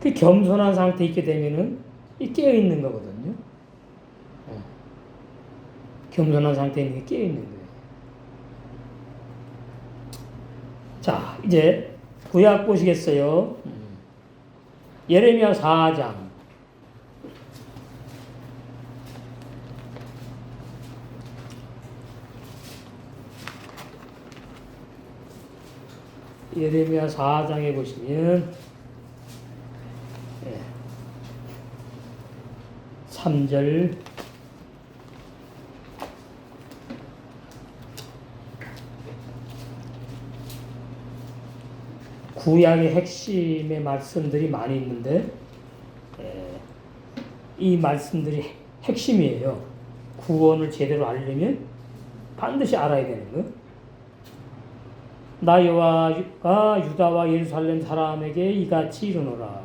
그 겸손한 상태에 있게 되면은 깨어있는 거거든요. 겸손한 상태에 있는 게 깨어있는 거예요. 자, 이제 구약 보시겠어요? 예레미야 4장. 예레미야 4장에 보시면 3절 구약의 핵심의 말씀들이 많이 있는데 이 말씀들이 핵심이에요. 구원을 제대로 알려면 반드시 알아야 되는 거. 나 여호와가 유다와 예루살렘 사람에게 이같이 이르노라.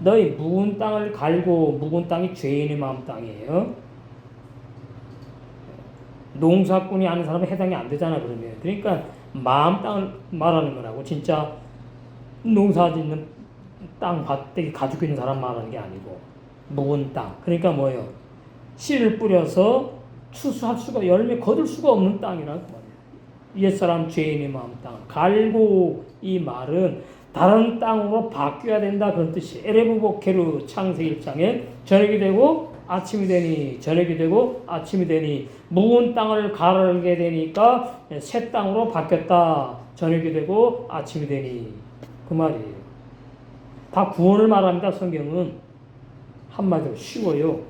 너희 묵은 땅을 갈고, 묵은 땅이 죄인의 마음 땅이에요. 농사꾼이 아는 사람은 해당이 안 되잖아, 그러면. 그러니까 마음 땅을 말하는 거라고. 진짜 농사 짓는 땅, 밭대기 가지고 있는 사람 말하는 게 아니고 묵은 땅. 그러니까 뭐예요? 씨를 뿌려서 추수할 수가, 열매 거둘 수가 없는 땅이라고 말이에요. 옛사람 죄인의 마음 땅. 갈고, 이 말은 다른 땅으로 바뀌어야 된다, 그런 뜻이. 에레브 보케르 창세기 1장에 저녁이 되고 아침이 되니, 저녁이 되고 아침이 되니, 묵은 땅을 갈게 되니까 새 땅으로 바뀌었다. 저녁이 되고 아침이 되니, 그 말이에요. 다 구원을 말합니다. 성경은 한마디로 쉬워요.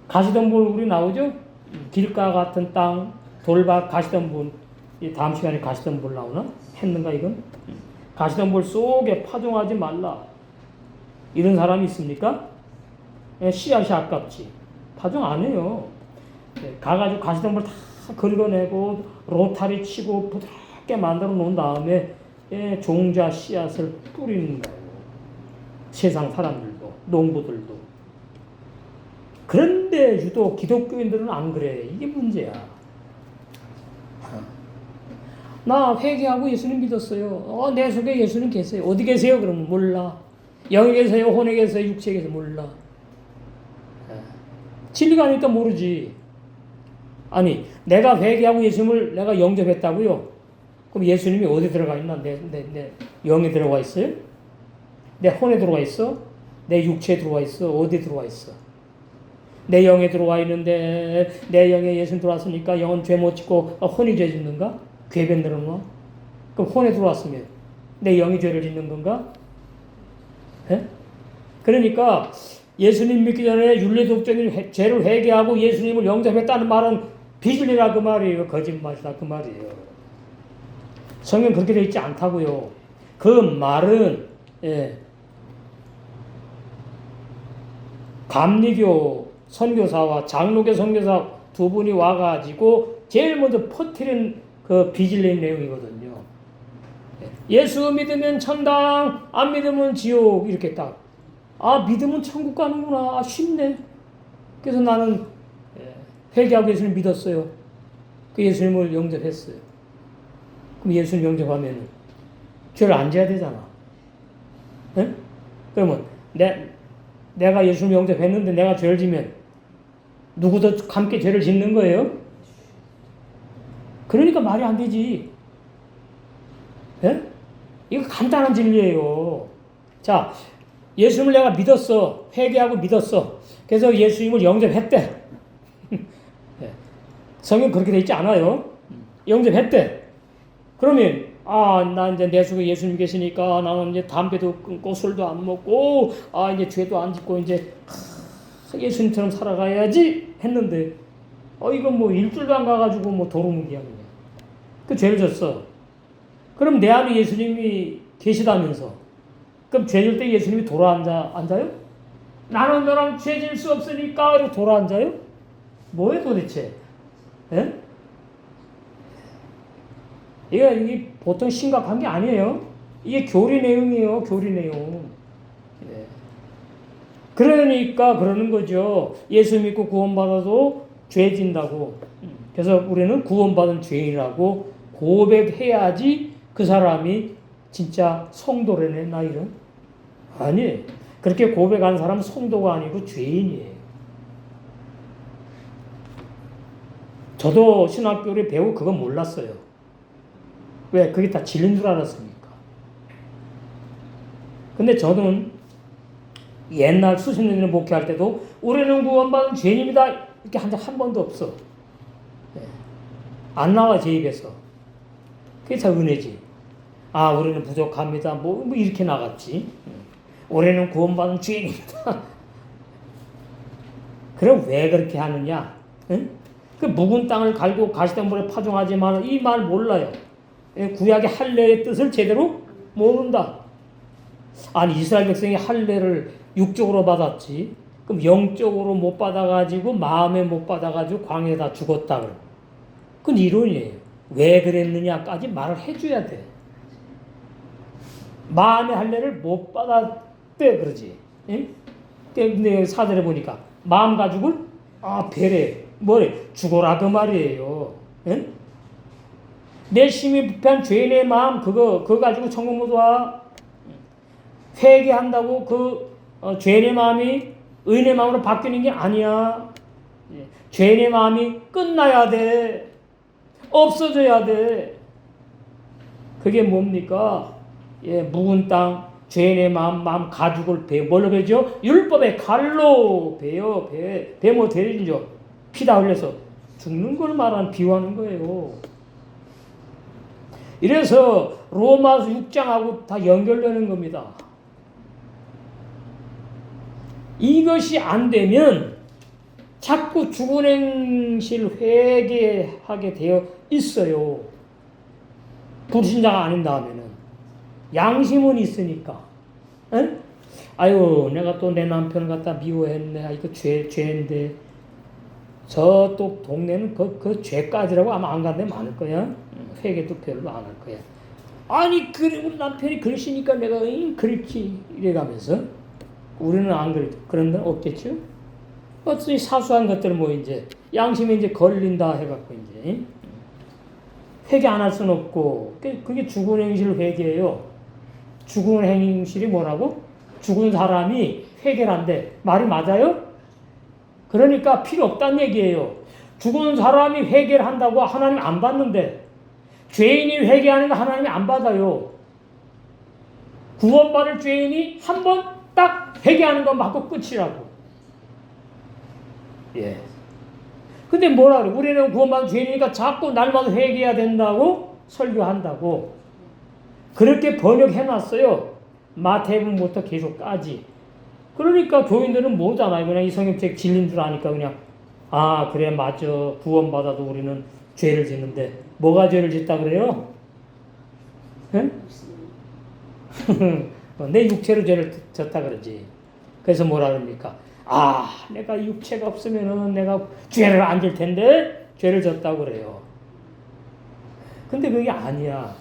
가시덤불 우리 나오죠? 길가 같은 땅, 돌밭, 가시덤불. 다음 시간에 가시덤불 나오나? 했는가 이건? 가시덤불 속에 파종하지 말라. 이런 사람이 있습니까? 씨앗이 아깝지. 파종 안 해요. 가가지고 가시덤불 다 긁어내고 로타리 치고 부드럽게 만들어 놓은 다음에 종자 씨앗을 뿌리는 거예요. 세상 사람들도, 농부들도. 그런데 유독 기독교인들은 안 그래. 이게 문제야. 나 회개하고 예수님 믿었어요. 내 속에 예수님 계세요. 어디 계세요? 그러면 몰라. 영에 계세요? 혼에 계세요? 육체에 계세요? 몰라. 진리가 아니니까 모르지. 아니, 내가 회개하고 예수님을 내가 영접했다고요? 그럼 예수님이 어디 들어가 있나? 내 영에 들어가 있어요? 내 혼에 들어가 있어? 내 육체에 들어가 있어? 어디 들어가 있어? 내 영에 들어와 있는데 내 영에 예수님 들어왔으니까 영은 죄 못 짓고 혼이 죄 짓는가? 괴변 늘어놓아? 그럼 혼에 들어왔으면 내 영이 죄를 짓는 건가? 에? 그러니까 예수님 믿기 전에 윤리독적인 죄를 회개하고 예수님을 영접했다는 말은 비질이라 그 말이에요. 거짓말이다 그 말이에요. 성경 그렇게 되어 있지 않다고요. 그 말은 감리교 선교사와 장로교 선교사 두 분이 와가지고 제일 먼저 퍼뜨린 그 비질레인 내용이거든요. 예수 믿으면 천당, 안 믿으면 지옥, 이렇게 딱. 믿으면 천국 가는구나. 쉽네. 그래서 나는 회개하고 예수님 믿었어요. 그 예수님을 영접했어요. 그럼 예수님 영접하면 죄를 안 져야 되잖아. 네? 그러면 내가 예수님 영접했는데 내가 죄를 지면 누구도 함께 죄를 짓는 거예요? 그러니까 말이 안 되지. 예? 이거 간단한 진리예요. 자, 예수님을 내가 믿었어. 회개하고 믿었어. 그래서 예수님을 영접했대. 성경 그렇게 돼 있지 않아요. 영접했대. 그러면 나 이제 내 속에 예수님 계시니까 나는 이제 담배도 끊고 술도 안 먹고 이제 죄도 안 짓고 이제 예수님처럼 살아가야지 했는데 이건 뭐 일주일도 안 가가지고 뭐 도루묵이야 그냥. 그 죄를 졌어. 그럼 내 안에 예수님이 계시다면서. 그럼 죄 질 때 예수님이 앉아요? 나는 너랑 죄 질 수 없으니까 이렇게 앉아요? 뭐예요 도대체? 예? 이게 보통 심각한 게 아니에요. 이게 교리 내용이에요. 교리 내용. 예. 그러니까 그러는 거죠. 예수 믿고 구원받아도 죄 진다고. 그래서 우리는 구원받은 죄인이라고 고백해야지 그 사람이 진짜 성도라네, 나이는. 아니, 그렇게 고백하는 사람은 성도가 아니고 죄인이에요. 저도 신학교를 배우고 그건 몰랐어요. 왜? 그게 다 진리인 줄 알았으니까. 근데 저는 옛날 수십 년 전에 목회할 때도 우리는 구원받은 죄인입니다. 이렇게 한 적 한 번도 없어. 안 나와 제 입에서. 그게 다 은혜지. 아, 우리는 부족합니다. 뭐 이렇게 나갔지. 우리는 구원받은 죄인입니다. 그럼 왜 그렇게 하느냐? 응? 그 묵은 땅을 갈고 가시덤불에 파종하지 마라. 이 말 몰라요. 구약의 할례의 뜻을 제대로 모른다. 아니, 이스라엘 백성이 할례를 육적으로 받았지. 그럼 영적으로 못 받아가지고 마음에 못 받아가지고 광야에다 죽었다. 그건 이론이에요. 왜 그랬느냐까지 말을 해줘야 돼. 마음의 할례를 못 받았대 그러지. 응? 근데 사절에 보니까 마음 가죽을 배래 뭐래 죽어라 그 말이에요. 응? 내 심히 부패한 죄인의 마음 그거 가지고 천국 못 와. 회개한다고 죄인의 마음이 의인의 마음으로 바뀌는 게 아니야. 죄인의 마음이 끝나야 돼. 없어져야 돼. 그게 뭡니까? 묵은 땅, 죄인의 마음 가죽을 뭘로 베죠? 율법의 칼로 베요. 뭐 대리죠. 피다 흘려서 죽는 걸 말하는 비유하는 거예요. 이래서 로마서 6장하고 다 연결되는 겁니다. 이것이 안 되면 자꾸 죽은 행실 회개하게 되어 있어요. 불신자가 아닌 다음에는. 양심은 있으니까. 에? 아유, 내가 또 내 남편을 갖다 미워했네. 이거 죄인데. 저쪽 동네는 그 죄까지라고 아마 안 가는 데 많을 거야. 회개도 별로 안 할 거야. 아니, 우리 남편이 그러시니까 내가 그렇지. 이래가면서. 우리는 안 그런 데는 없겠죠? 어떤 사소한 것들 이제 양심이 이제 걸린다 해갖고 이제 회개 안 할 수는 없고 그게 죽은 행실 회개예요. 죽은 행실이 뭐라고? 죽은 사람이 회개를 한대. 말이 맞아요? 그러니까 필요 없다는 얘기예요. 죽은 사람이 회개를 한다고 하나님 안 받는데 죄인이 회개하는 거 하나님이 안 받아요. 구원받을 죄인이 한 번 딱 회개하는 건 맞고 끝이라고. 근데 뭐라 그래? 우리는 구원받은 죄인이니까 자꾸 날마다 회개해야 된다고 설교한다고. 그렇게 번역해놨어요. 마태복음부터 계속까지. 그러니까 교인들은 모르잖아요. 그냥 이 성경책 진리인 줄 아니까 그냥 그래 맞아. 구원받아도 우리는 죄를 짓는데 뭐가 죄를 짓다 그래요? 내 육체로 죄를 졌다 그러지. 그래서 뭐라 그럽니까? 내가 육체가 없으면은 내가 죄를 안 질 텐데 죄를 졌다고 그래요. 근데 그게 아니야.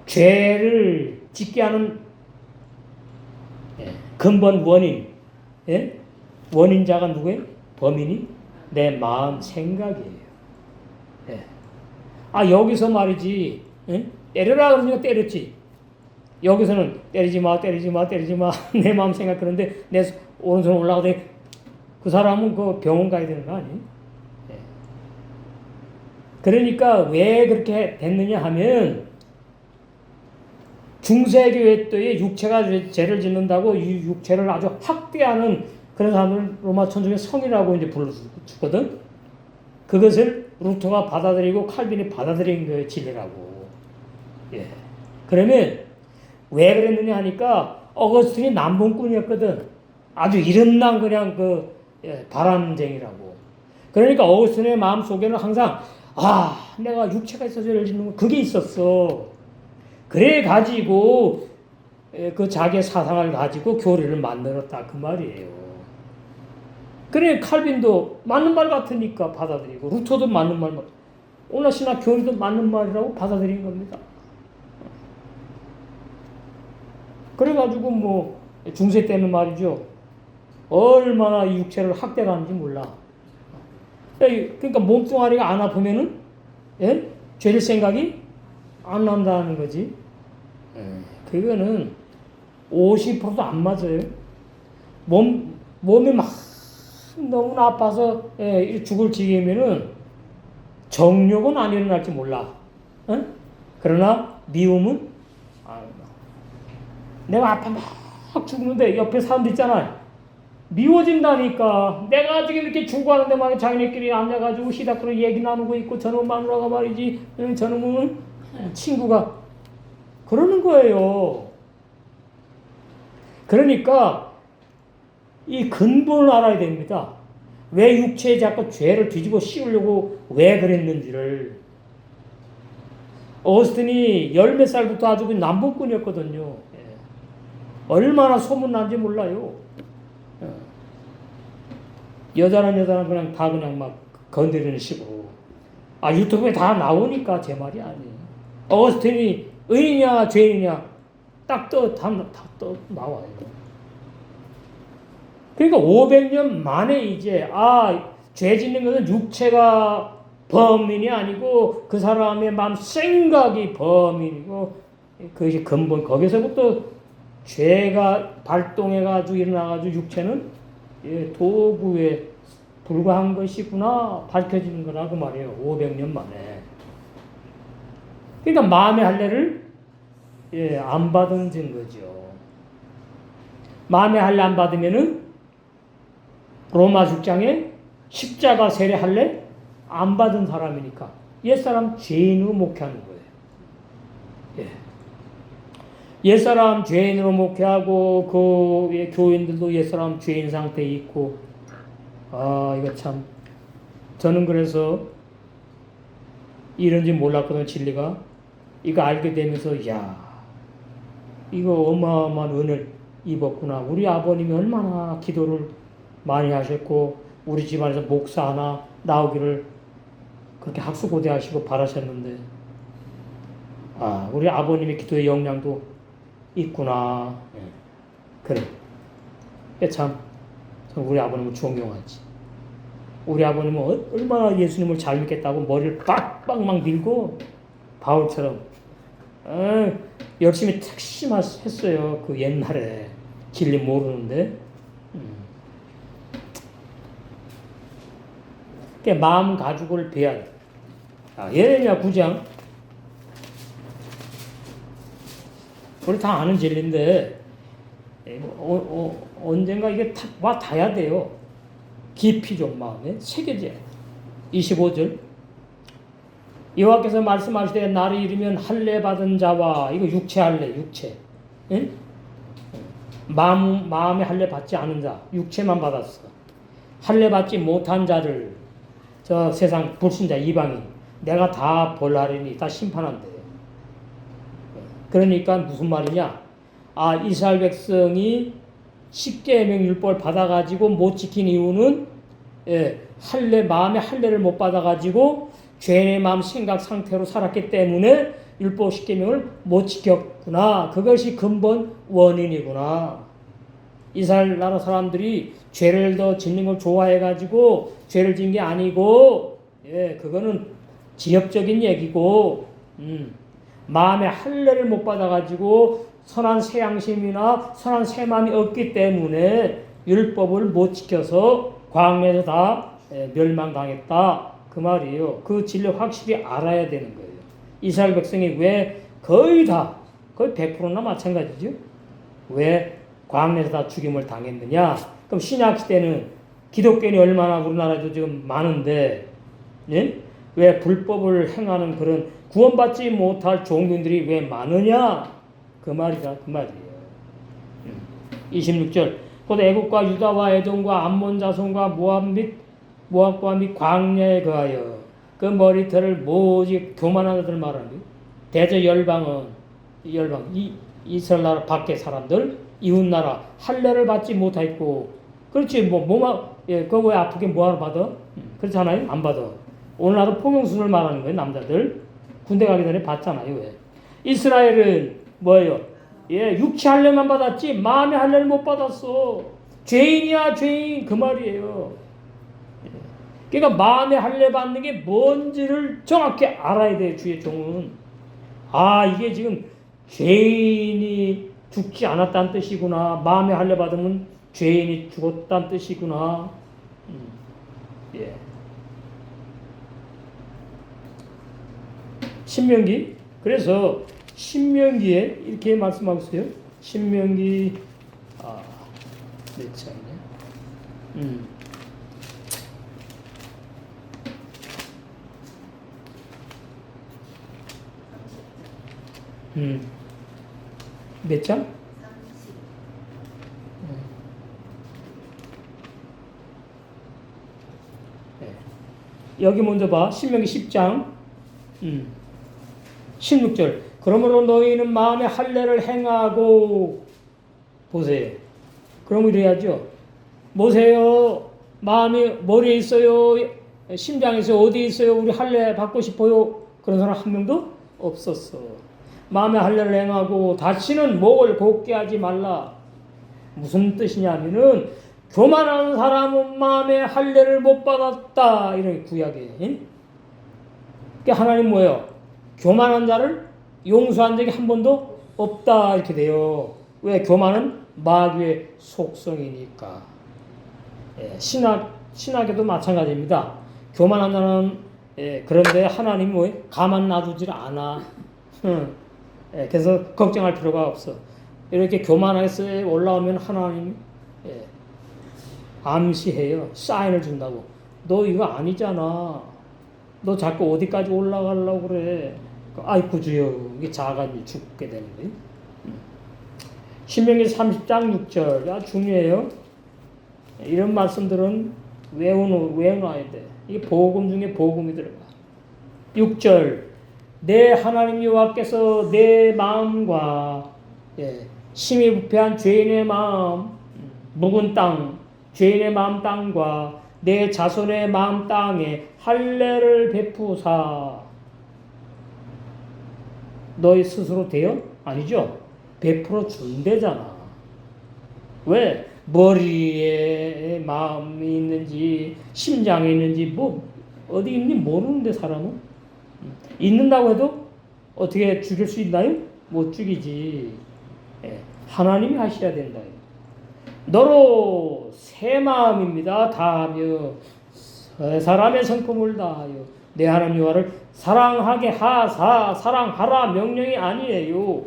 죄를 짓게 하는 근본 원인, 원인자가 누구예요? 범인이 내 마음 생각이에요. 여기서 말이지, 때려라 그러니까 때렸지. 여기서는 때리지 마. 내 마음 생각 그런데 내 오른손 올라가더니 그 사람은 그 병원 가야 되는 거 아니에요? 그러니까 왜 그렇게 됐느냐 하면 중세교회 때에 육체가 죄를 짓는다고 이 육체를 아주 학대하는 그런 사람을 로마 천주교 성이라고 이제 불러주거든. 그것을 루터가 받아들이고 칼빈이 받아들인 그 진리라고. 그러면 왜 그랬느냐 하니까 어거스틴이 남봉꾼이었거든. 아주 이름난 그냥 바람쟁이라고. 그러니까 어거스틴의 마음 속에는 항상 내가 육체가 있어서 죄를 짓는 거 그게 있었어. 그래 가지고 그 자기의 사상을 가지고 교리를 만들었다 그 말이에요. 그래 칼빈도 맞는 말 같으니까 받아들이고 루터도 맞는 말, 오늘 신학 교리도 맞는 말이라고 받아들인 겁니다. 그래가지고 중세 때는 말이죠. 얼마나 이 육체를 학대를 하는지 몰라. 그러니까 몸뚱아리가 안 아프면은 죄질 생각이 안 난다는 거지. 그거는 50%도 안 맞아요. 몸이 막 너무 아파서 죽을 지경이면은 정욕은 안 일어날지 몰라. 그러나 미움은 내가 아파 막 죽는데 옆에 사람들 있잖아. 미워진다니까. 내가 지금 이렇게 죽어가는데 막 자기네끼리 앉아가지고 시다크로 얘기 나누고 있고 저놈 마누라가 말이지, 저놈은 친구가 그러는 거예요. 그러니까 이 근본을 알아야 됩니다. 왜 육체에 자꾸 죄를 뒤집어 씌우려고 왜 그랬는지를. 어스틴이 열 몇 살부터 아주 남북꾼이었거든요. 얼마나 소문난지 몰라요. 여자는 그냥 다 그냥 막 건드리는 식으로. 유튜브에 다 나오니까 제 말이 아니에요. 어스틴이 의인이냐 죄인이냐 딱 다 나와요. 그러니까 500년 만에 이제 죄 짓는 것은 육체가 범인이 아니고 그 사람의 마음 생각이 범인이고, 그것이 근본. 거기서부터 죄가 발동해가지고 일어나가지고 육체는 도구에 불과한 것이구나 밝혀지는 거라 그 말이에요. 500년 만에. 그러니까 마음의 할례를 안 받은 증거죠. 마음의 할례 안 받으면은 로마 6장에 십자가 세례 할례 안 받은 사람이니까 옛사람 죄인으로 목회하는 거예요. 옛사람 죄인으로 목회하고 그 교인들도 옛사람 죄인 상태에 있고. 이거 참, 저는 그래서 이런지 몰랐거든요. 진리가 이거 알게 되면서 이거 어마어마한 은혜를 입었구나. 우리 아버님이 얼마나 기도를 많이 하셨고 우리 집안에서 목사 하나 나오기를 그렇게 학수고대하시고 바라셨는데 우리 아버님의 기도의 영향도 있구나. 그래. 참 우리 아버님은 존경하지. 우리 아버님은 얼마나 예수님을 잘 믿겠다고 머리를 빡빡 막 밀고 바울처럼 열심히 택심했어요. 그 옛날에 진리 모르는데. 마음 가죽을 베야 돼. 예레미야 9장. 우리 다 아는 진리인데 언젠가 이게 와 닿아야 돼요. 깊이 좀 마음에 새겨져야 돼. 25절. 여호와께서 말씀하시되 날이 이르면 할례 받은 자와, 이거 육체 할례, 육체. 응? 마음에 할례 받지 않은 자, 육체만 받았어. 할례 받지 못한 자를, 저 세상 불신자 이방인, 내가 다 벌하리니, 다 심판한대요. 그러니까 무슨 말이냐? 이스라엘 백성이 십계명 율법을 받아가지고 못 지킨 이유는 마음의 할례를 못 받아가지고 죄의 마음 생각 상태로 살았기 때문에 율법 십계명을 못 지켰구나. 그것이 근본 원인이구나. 이스라엘 나라 사람들이 죄를 더 짓는 걸 좋아해가지고 죄를 지은 게 아니고, 그거는 지역적인 얘기고, 마음의 할례를 못 받아가지고 선한 새 양심이나 선한 새 마음이 없기 때문에 율법을 못 지켜서 광야에서 다 멸망당했다. 그 말이에요. 그 진리 확실히 알아야 되는 거예요. 이스라엘 백성이 왜 거의 100%나 마찬가지죠. 왜 광야에서 다 죽임을 당했느냐? 그럼 신약 시대는 기독교인이 얼마나 우리나라에도 지금 많은데, 왜 불법을 행하는 그런 구원받지 못할 종교인들이 왜 많으냐? 그 말이다, 그 말이에요. 26절. 곧 애국과 유다와 에돔과 암몬 자손과 모압과 및 광야에 거하여 그 머리털을 모직 교만한 자들 말하는 거예요. 대저 열방 이스라엘 나라 밖의 사람들, 이웃 나라 할례를 받지 못하였고, 그렇지 그거 왜 아프게 뭐하러 받아? 그렇잖아요, 안 받아. 오늘날은 포경순을 말하는 거예요. 남자들 군대 가기 전에 받잖아요. 왜? 이스라엘은 뭐예요? 육체 할례만 받았지 마음의 할례를 못 받았어. 죄인이야 죄인, 그 말이에요. 그러니까 마음의 할례 받는 게 뭔지를 정확히 알아야 돼. 주의 종은 이게 지금 죄인이 죽지 않았다는 뜻이구나. 마음의 할례 받으면 죄인이 죽었다는 뜻이구나. 신명기. 그래서 신명기에 이렇게 말씀하고 있어요. 신명기 몇 장이냐? 몇 장? 네. 여기 먼저 봐. 신명기 10장 16절. 그러므로 너희는 마음에 할례를 행하고 보세요. 그럼 이래야죠. 보세요. 마음이 머리에 있어요. 심장에 있어요. 어디 있어요? 우리 할례 받고 싶어요. 그런 사람 한 명도 없었어. 마음에 할례를 행하고 다시는 목을 곱게 하지 말라. 무슨 뜻이냐면은 교만하는 사람은 마음에 할례를 못 받았다. 이런 구약이에요. 그러니까 하나님 뭐예요? 교만한 자를 용서한 적이 한 번도 없다. 이렇게 돼요. 왜? 교만은 마귀의 속성이니까. 신학에도 마찬가지입니다. 교만한 자는 그런데 하나님이 뭐예요? 가만 놔두질 않아. 그래서 걱정할 필요가 없어. 이렇게 교만하게 올라오면 하나님이 암시해요. 사인을 준다고. 너 이거 아니잖아. 너 자꾸 어디까지 올라가려고 그래. 아이고 주여. 이게 작아지면 죽게 되는 거예요. 신명기 30장 6절. 아주 중요해요. 이런 말씀들은 외워놔야 돼. 이게 복음 중에 복음이 들어가. 6절. 내 하나님 여호와께서 내 마음과 심히 부패한 죄인의 마음, 묵은 땅, 죄인의 마음 땅과 내 자손의 마음 땅에 할례를 베푸사. 너희 스스로 돼요? 아니죠. 베풀어 준대잖아. 왜? 머리에 마음이 있는지 심장에 있는지 뭐 어디 있는지 모르는데 사람은 있는다고 해도 어떻게 죽일 수 있나요? 못 죽이지. 하나님이 하셔야 된다. 너로 새 마음입니다. 다하며 사람의 성품을 다하여 내 하나님 여호와를 사랑하게 하사. 사랑하라 명령이 아니에요.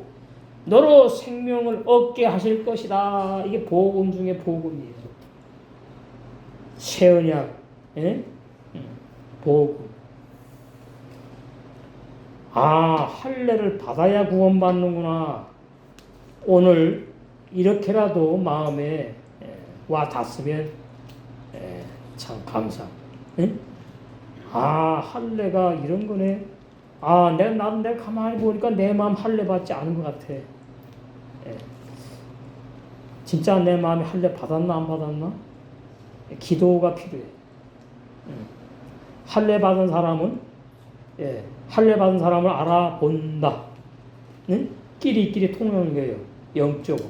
너로 생명을 얻게 하실 것이다. 이게 복음 중에 복음이에요. 새 언약, 복음. 할례를 받아야 구원받는구나. 오늘 이렇게라도 마음에 와 닿으면 참 감사. 할례가 이런 거네. 내가 가만히 보니까 내 마음 할례 받지 않은 것 같아. 진짜 내 마음이 할례 받았나 안 받았나? 기도가 필요해. 할례 받은 사람은 할례 받은 사람을 알아본다. 끼리끼리 통하는 거예요. 영적으로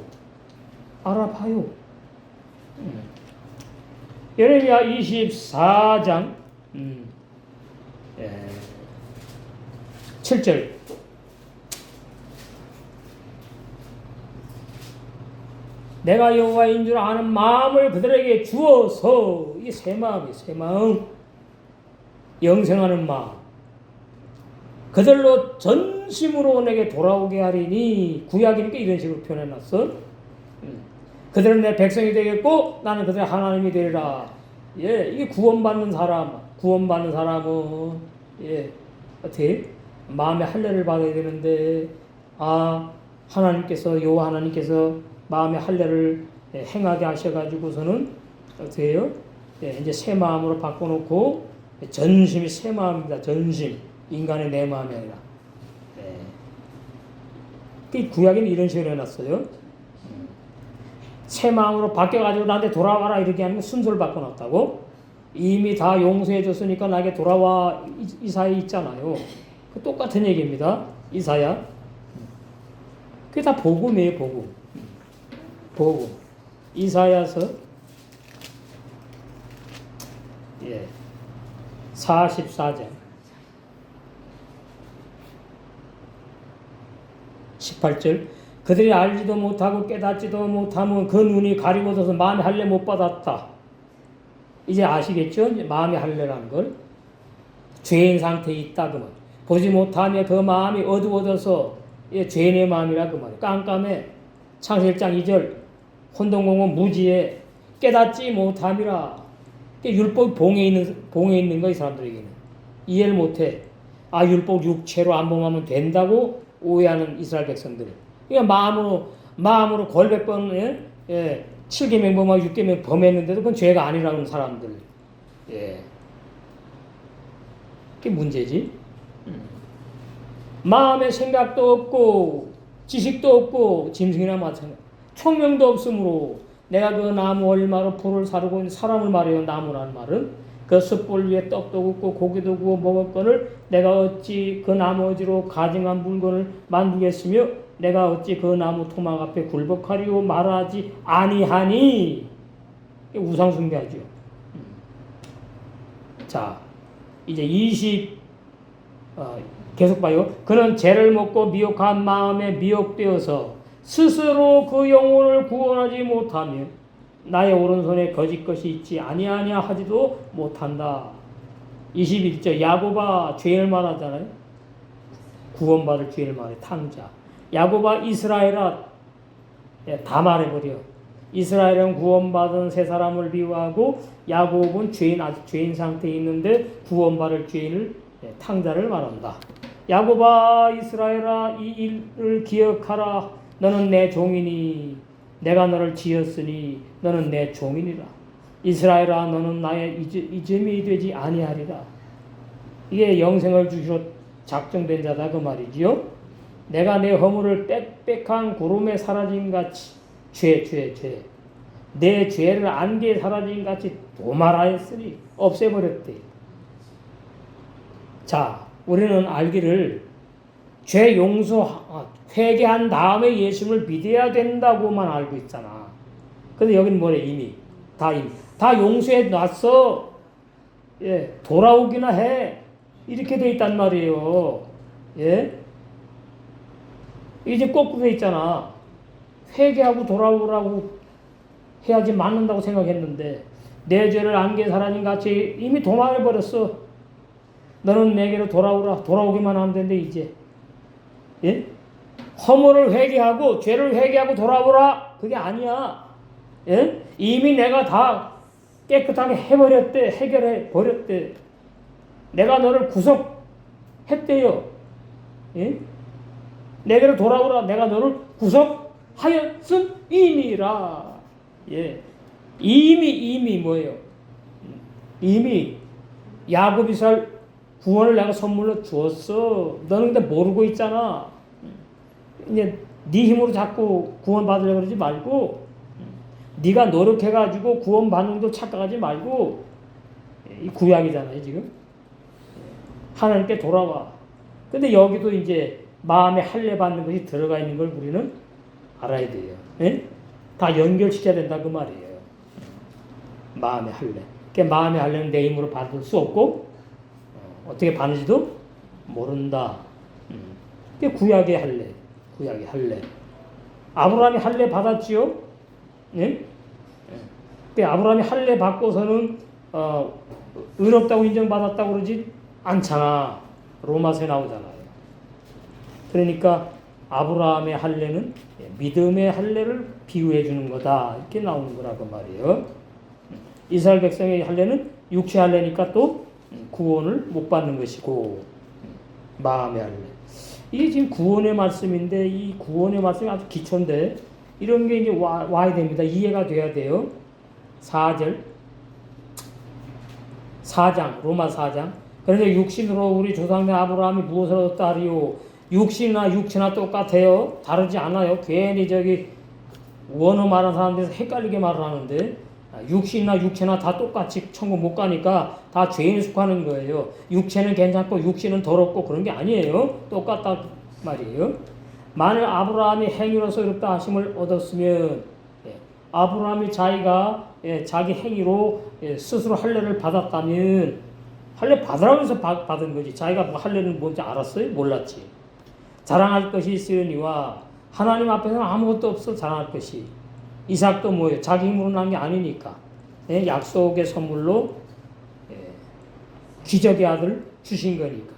알아봐요. 예레미야 24장 7절. 내가 여호와인 줄 아는 마음을 그들에게 주어서. 이게 새 마음이에요. 새 마음. 영생하는 마음. 그들로 전심으로 내게 돌아오게 하리니. 구약이니까 이런 식으로 표현해놨어. 그들은 내 백성이 되겠고 나는 그들의 하나님이 되리라. 이게 구원받는 사람. 구원받는 사람은 어떻게 마음의 할례를 받아야 되는데 하나님께서 여호와 하나님께서 마음의 할례를 행하게 하셔가지고서는 어떻게 해요? 이제 새 마음으로 바꿔놓고 전심이 새 마음입니다. 전심. 인간의 내 마음이 아니라. 구약에는 이런 식으로 해놨어요. 새 마음으로 바뀌어가지고 나한테 돌아와라 이렇게 하는 순서를 바꿔놨다고. 이미 다 용서해줬으니까 나에게 돌아와. 이사야 있잖아요. 그 똑같은 얘기입니다. 이사야. 그게 다 복음이에요. 복음. 복음. 이사야서 44장 18절. 그들이 알지도 못하고 깨닫지도 못하면 그 눈이 가리고져서 마음의 할례 못 받았다. 이제 아시겠죠? 마음의 할례라는 걸. 죄인 상태에 있다 그 말. 보지 못하며 그 마음이 어두워져서 죄인의 마음이라 그 말. 깜깜해. 창세기 1장 2절 혼동공은 무지에 깨닫지 못함이라. 율법이 봉해 있는 거야, 이 사람들에게는. 이해를 못해. 율법 육체로 안 범하면 된다고 오해하는 이스라엘 백성들. 그러니까 마음으로 걸백 번 7계명 범하고 6계명 범했는데도 그건 죄가 아니라는 사람들. 그게 문제지. 마음에 생각도 없고 지식도 없고 짐승이나 마찬가지. 총명도 없으므로 내가 그 나무 얼마로 불을 사르고 있는 사람을 말해요. 나무라는 말은 그 숯불 위에 떡도 굽고 고기도 구워 먹었거늘 내가 어찌 그 나머지로 가증한 물건을 만들겠으며 내가 어찌 그 나무 토막 앞에 굴복하리오 말하지 아니하니. 우상 숭배하죠. 자, 이제 20 계속 봐요. 그는 죄를 먹고 미혹한 마음에 미혹되어서 스스로 그 영혼을 구원하지 못하며 나의 오른손에 거짓 것이 있지 아니하냐 하지도 못한다. 21절 야곱아 죄를 말하잖아요. 구원받을 죄를 말해. 탕자. 야곱아 이스라엘아 다 말해버려. 이스라엘은 구원받은 새 사람을 비유하고 야곱은 아직 죄인 상태에 있는데 구원받을 죄인을 탕자를 말한다. 야곱아 이스라엘아 이 일을 기억하라. 너는 내 종이니 내가 너를 지었으니 너는 내 종이니라. 이스라엘아 너는 나의 이점이 되지 아니하리라. 이게 영생을 주시러 작정된 자다 그 말이지요. 내가 내 허물을 빽빽한 구름에 사라진 같이 죄 내 죄를 안개에 사라진 같이 도말하였으니 없애버렸대. 자, 우리는 알기를 죄 회개한 다음에 예수님을 믿어야 된다고만 알고 있잖아. 근데 여기는 뭐래? 이미 다 용서해 놨어. 돌아오기나 해. 이렇게 돼 있단 말이에요. 이제 거꾸로 돼 있잖아. 회개하고 돌아오라고 해야지 맞는다고 생각했는데 내 죄를 안개에 사라진 같이 이미 도말해버렸어. 너는 내게로 돌아오라. 돌아오기만 하면 된대 이제. 허물을 회개하고 죄를 회개하고 돌아오라. 그게 아니야. 이미 내가 다 깨끗하게 해버렸대. 해결해 버렸대. 내가 너를 구속했대요. 내게로 돌아오라. 내가 너를 구속하였음이니라. 이미 뭐예요? 이미 야곱 이스라엘 구원을 내가 선물로 주었어. 너는 근데 모르고 있잖아. 이제 네 힘으로 자꾸 구원 받으려고 그러지 말고 네가 노력해가지고 구원 받는 걸 착각하지 말고 이 구약이잖아요 지금. 하나님께 돌아와. 근데 여기도 이제 마음에 할례 받는 것이 들어가 있는 걸 우리는 알아야 돼요. 다 연결시켜야 된다 그 말이에요. 마음의 할례. 그러니까 마음의 할례는 내 힘으로 받을 수 없고 어떻게 받는지도 모른다. 그게 구약의 할례. 구약의 할례. 아브라함이 할례 받았지요? 아브라함이 할례 받고서는 의롭다고 인정받았다고 그러지 않잖아. 로마서에 나오잖아요. 그러니까 아브라함의 할례는 믿음의 할례를 비유해 주는 거다. 이렇게 나오는 거라고 말이에요. 이스라엘 백성의 할례는 육체 할례니까 또 구원을 못 받는 것이고 마음의 할례. 이게 지금 구원의 말씀인데 이 구원의 말씀이 아주 기초인데 이런 게 이제 와야 됩니다. 이해가 돼야 돼요. 4장 로마 4장. 그런데 육신으로 우리 조상의 아브라함이 무엇을 얻었다 하리요. 육신이나 육체나 똑같아요. 다르지 않아요. 괜히 원어 말하는 사람들에서 헷갈리게 말을 하는데 육신이나 육체나 다 똑같이 천국 못 가니까 다 죄인 속하는 거예요. 육체는 괜찮고 육신은 더럽고 그런 게 아니에요. 똑같다 말이에요. 만일 아브라함이 행위로서 의롭다 하심을 얻었으면 아브라함이 자기가 자기 행위로 스스로 할례를 받았다면 할례 받으라고 해서 받은 거지. 자기가 뭐 할례는 뭔지 알았어요? 몰랐지. 자랑할 것이 있으니와 하나님 앞에서는 아무것도 없어 자랑할 것이. 이삭도 뭐예요? 자기 힘으로 난 게 아니니까. 약속의 선물로 기적의 아들 주신 거니까.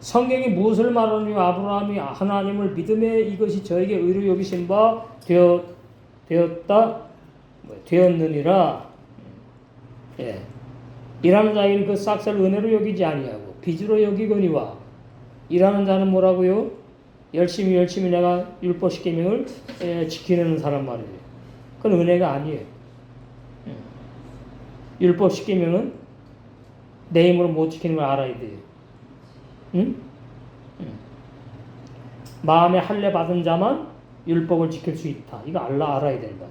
성경이 무엇을 말하느냐? 아브라함이 하나님을 믿음에 이것이 저에게 의로 여기신 바 되었느니라. 예. 일하는 자에게는 그 싹을 은혜로 여기지 아니하고 빚으로 여기거니와. 일하는 자는 뭐라고요? 열심히 내가 율법 계명을 지키는 사람 말이에요. 그건 은혜가 아니에요. 율법 계명은 내 힘으로 못 지키는 걸 알아야 돼요. 응? 마음에 할례 받은 자만 율법을 지킬 수 있다. 이거 알아야 된다.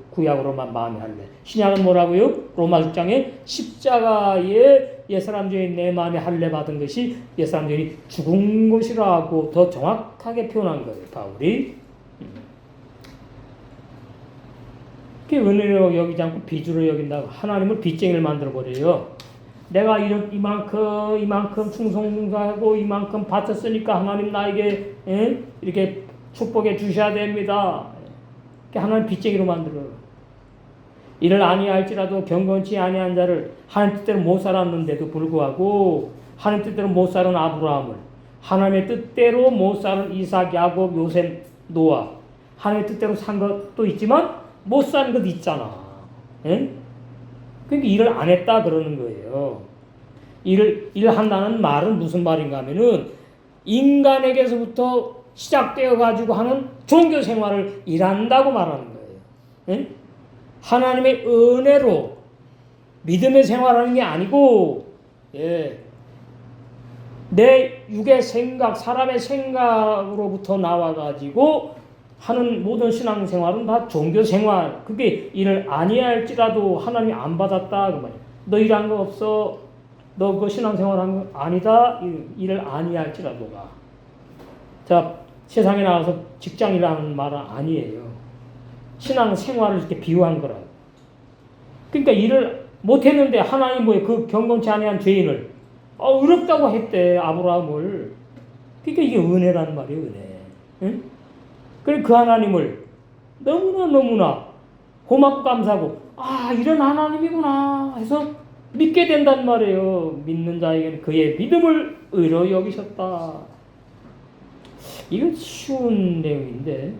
구약으로만 마음에 할례. 신약은 뭐라고요? 로마 6장에 십자가에 옛사람들이 내 마음에 할례 받은 것이 옛사람들이 죽은 것이라고 더 정확하게 표현한 거예요. 바울이. 그게 은혜로 여기지 않고 빚으로 여긴다고 하나님을 빚쟁이를 만들어버려요. 내가 이만큼 충성하고 이만큼 바쳤으니까 하나님 나에게 이렇게 축복해 주셔야 됩니다. 하나님 빚쟁이로 만들어요. 이를 아니할지라도 경건치 아니한 자를 하나님 뜻대로 못 살았는데도 불구하고 하나님 뜻대로 못 살은 아브라함을 하나님의 뜻대로 못 살은 이삭, 야곱, 요셉, 노아 하나님의 뜻대로 산 것도 있지만 못 산 것 있잖아. 그러니까 일을 안 했다 그러는 거예요. 일한다는 말은 무슨 말인가 하면은 인간에게서부터 시작되어 가지고 하는 종교 생활을 일한다고 말하는 거예요. 하나님의 은혜로 믿음의 생활하는 게 아니고 내 육의 생각, 사람의 생각으로부터 나와 가지고 하는 모든 신앙생활은 다 종교생활. 그게 일을 아니할지라도 하나님이 안 받았다 그 말이야. 너 일한 거 없어. 너 그 신앙생활한 거 아니다. 일을 아니할지라도가. 자, 세상에 나와서 직장이라는 말은 아니에요. 신앙생활을 이렇게 비유한 거라고. 그러니까 일을 못했는데 하나님 그 경건치 아니한 죄인을 의롭다고 했대. 아브라함을. 그러니까 이게 은혜란 말이에요. 은혜. 응? 그래 그 하나님을 너무나 고맙고 감사하고 이런 하나님이구나 해서 믿게 된단 말이에요. 믿는 자에게는 그의 믿음을 의로 여기셨다. 이건 쉬운 내용인데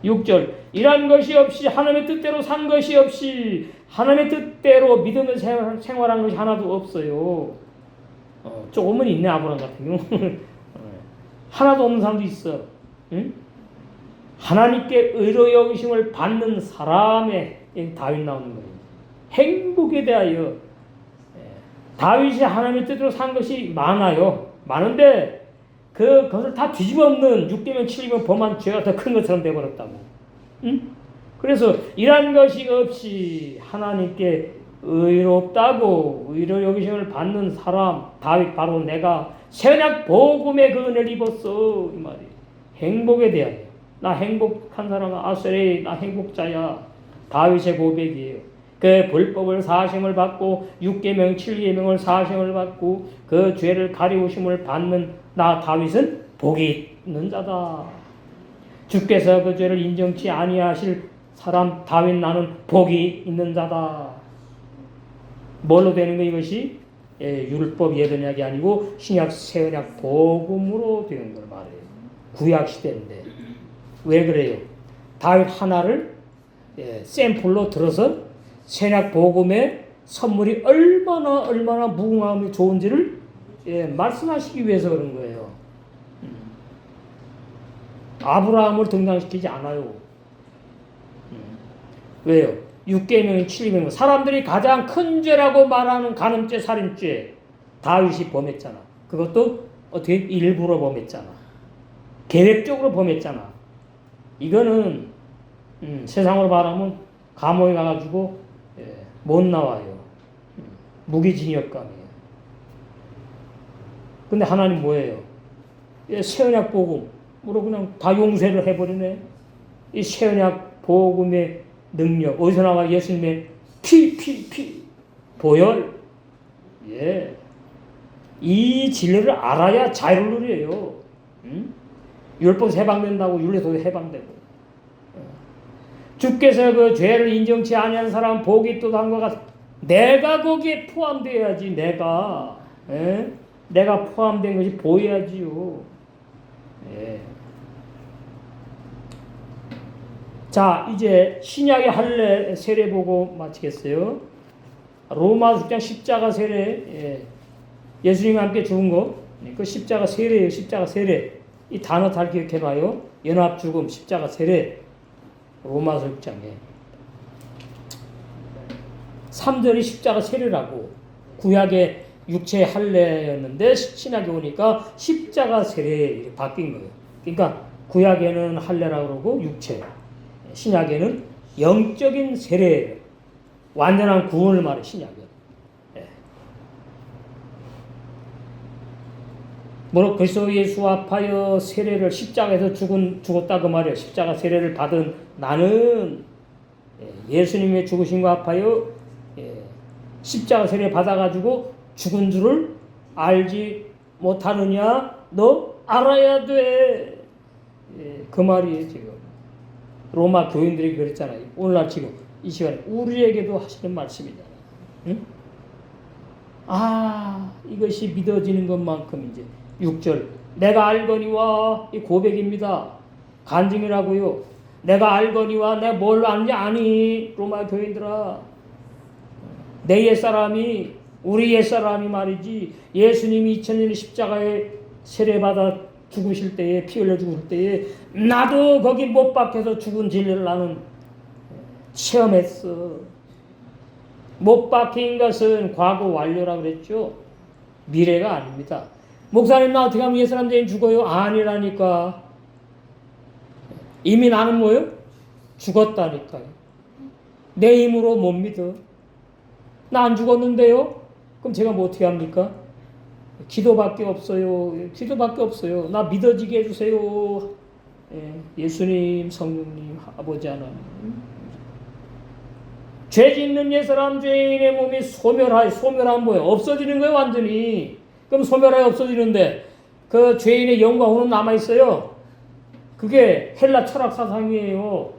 6절 일한 것이 없이 하나님의 뜻대로 산 것이 없이 하나님의 뜻대로 믿음을 생활한 것이 하나도 없어요. 조금은 있네. 아브라함 같은 경우는 하나도 없는 사람도 있어. 응? 하나님께 의로 여기심을 받는 사람의 다윗 나오는 거예요. 행복에 대하여 다윗이 하나님의 뜻대로 산 것이 많아요. 많은데 그것을 다 뒤집어 엎는 6계명 7계명 범한 죄가 더 큰 것처럼 되어버렸다고. 응? 그래서 이런 것이 없이 하나님께 의롭다고 의로 여기심을 받는 사람 다윗 바로 내가 새언약 복음의 그 은혜를 입었어 이 말이에요. 행복에 대하여 나 행복한 사람은 아세레 나 행복자야. 다윗의 고백이에요. 그 불법을 사심을 받고 6계명 7계명을 사심을 받고 그 죄를 가리우심을 받는 나 다윗은 복이 있는 자다. 주께서 그 죄를 인정치 아니하실 사람 다윗 나는 복이 있는 자다. 뭘로 되는 거 이것이? 율법 예언약이 아니고 신약 새언약 복음으로 되는 걸 말해요. 구약 시대인데 왜 그래요? 다윗 하나를 샘플로 들어서 새언약 복음의 선물이 얼마나 무궁함이 좋은지를 말씀하시기 위해서 그런 거예요. 아브라함을 등장시키지 않아요. 왜요? 6계명, 7계명 사람들이 가장 큰 죄라고 말하는 간음죄, 살인죄 다윗이 범했잖아. 그것도 어떻게 일부러 범했잖아. 계획적으로 범했잖아. 이거는 세상으로 말하면 감옥에 가가지고 못 나와요. 무기징역감이에요. 근데 하나님 뭐예요? 새언약 복음으로 그냥 다 용서를 해버리네. 이 새언약 복음의 능력 어디서 나와? 예수님의 피 보혈. 이 진리를 알아야 자유를 누려요. 율법에서 해방된다고 윤리에서도 해방되고. 주께서 그 죄를 인정치 아니한 사람 복이 있도다 한 것 같아. 내가 거기에 포함되어야지. 내가 내가 포함된 것이 보여야지요. 예. 자, 이제 신약의 할례 세례 보고 마치겠어요. 로마 6장 십자가 세례, 예수님과 함께 죽은 거, 그 십자가 세례예요. 십자가 세례. 이 단어 잘 기억해봐요. 연합 죽음, 십자가 세례. 로마서 6장에 3절이 십자가 세례라고. 구약의 육체 할례였는데 신약에 오니까 십자가 세례 이렇게 바뀐 거예요. 그러니까 구약에는 할례라고 그러고 육체, 신약에는 영적인 세례, 완전한 구원을 말해 신약은. 무릇 그리스도 예수 합하여 세례를 십자가에서 죽었다 그 말이에요. 십자가 세례를 받은 나는 예수님의 죽으심과 합하여 십자가 세례 받아가지고 죽은 줄을 알지 못하느냐? 너 알아야 돼. 그 말이에요 지금. 로마 교인들이 그랬잖아요. 오늘날 지금 이 시간에 우리에게도 하시는 말씀이잖아요. 응? 아, 이것이 믿어지는 것만큼 이제 6절 내가 알거니와 이 고백입니다. 간증이라고요. 내가 알거니와 내가 뭘 아는지 아니. 로마 교인들아, 내 옛사람이 우리 옛사람이 말이지 예수님이 2000년 십자가에 세례받아 죽으실 때에 피 흘려 죽을 때에 나도 거기 못 박혀서 죽은 진리를 나는 체험했어. 못 박힌 것은 과거 완료라고 그랬죠. 미래가 아닙니다. 목사님 나 어떻게 하면 옛사람 되면 죽어요? 아니라니까. 이미 나는 뭐요? 죽었다니까요. 내 힘으로 못 믿어. 나 안 죽었는데요? 그럼 제가 뭐 어떻게 합니까? 기도밖에 없어요. 기도밖에 없어요. 나 믿어지게 해주세요. 예수님, 성령님, 아버지 하나님. 죄 짓는 옛사람 죄인의 몸이 소멸하면 뭐예요? 없어지는 거예요, 완전히. 그럼 소멸하여 없어지는데 그 죄인의 영과 혼은 남아있어요. 그게 헬라 철학 사상이에요.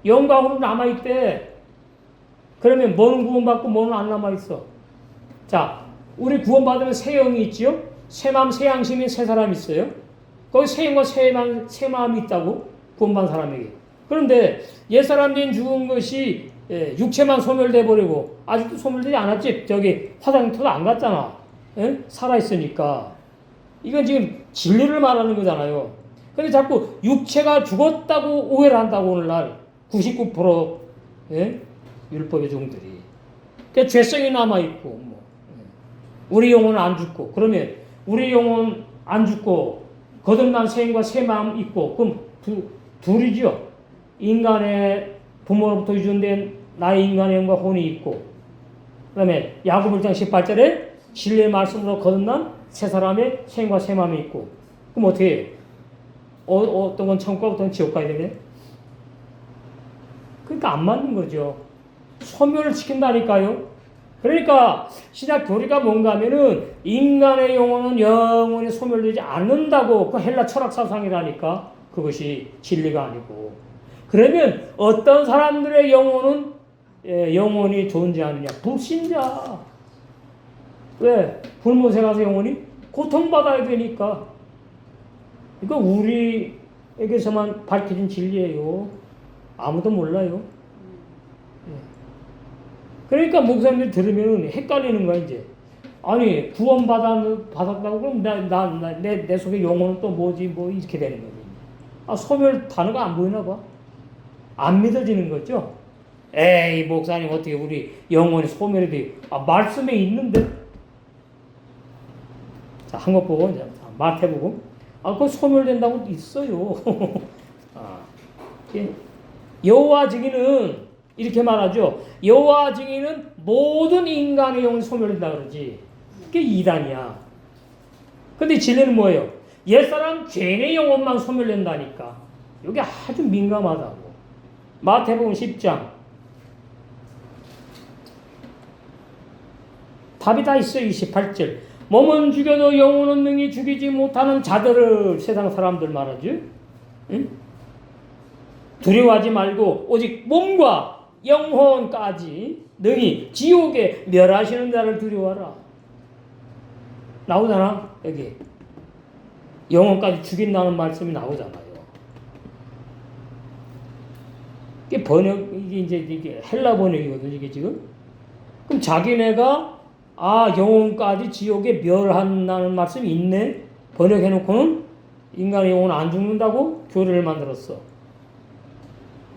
영과 혼은 남아있대. 그러면 뭐는 구원받고 뭐는 안 남아있어. 자, 우리 구원받으면 새 영이 있지요? 새 마음, 새 양심인 새 사람이 있어요. 거기 새 영과 새 마음이 있다고? 구원받은 사람에게. 그런데 옛사람들이 죽은 것이 육체만 소멸돼 버리고 아직도 소멸되지 않았지. 저기 화장터도 안 갔잖아. 살아있으니까. 이건 지금 진리를 말하는 거잖아요. 근데 자꾸 육체가 죽었다고 오해를 한다고 오늘날 99% 율법의 종들이. 그러니까 죄성이 남아있고 뭐. 우리 영혼은 안 죽고. 그러면 우리 영혼 안 죽고 거듭난 새 영과 새 마음 있고 그럼 둘이죠. 인간의 부모로부터 유전된 나의 인간의 영과 혼이 있고 그 다음에 야고보 1장 18절에 진리의 말씀으로 거듭난 새 사람의 새 영과 새 마음이 있고 그럼 어떻게 해요? 어떤 건 천국 어떤 건 지옥 가야 되네? 그러니까 안 맞는 거죠. 소멸을 시킨다니까요. 그러니까 신약 교리가 뭔가 하면은 인간의 영혼은 영원히 소멸되지 않는다고 그 헬라 철학 사상이라니까 그것이 진리가 아니고 그러면 어떤 사람들의 영혼은 영혼이 존재하느냐? 불신자. 왜? 불못에 가서 영혼이 고통받아야 되니까. 이거 우리에게서만 밝혀진 진리예요. 아무도 몰라요. 그러니까 목사님들 들으면 헷갈리는 거야, 이제. 아니, 받았다고 그럼 내 속에 영혼은 또 뭐지, 뭐, 이렇게 되는 거지. 아, 소멸 단어가 안 보이나 봐. 안 믿어지는 거죠? 에이, 목사님, 어떻게 우리 영혼이 소멸이 돼? 아, 말씀에 있는데? 자, 한 것 보고, 이제, 마태복음. 아, 그거 소멸된다고 있어요. 아, 여호와 증인은 이렇게 말하죠. 여호와 증인은 모든 인간의 영혼이 소멸된다 그러지. 그게 이단이야. 근데 진리는 뭐예요? 옛사람 죄인의 영혼만 소멸된다니까. 이게 아주 민감하다고. 마태복음 10장. 답이 다 있어요. 28절. 몸은 죽여도 영혼은 능히 죽이지 못하는 자들을 세상 사람들 말하지. 응? 두려워하지 말고 오직 몸과 영혼까지 능히 지옥에 멸하시는 자를 두려워하라. 나오잖아 여기 영혼까지 죽인다는 말씀이 나오잖아요. 이게 번역 이게 헬라 번역이거든 이게 지금. 그럼 자기네가 영혼까지 지옥에 멸한다는 말씀이 있네. 번역해놓고는 인간의 영혼은 안 죽는다고 교리를 만들었어.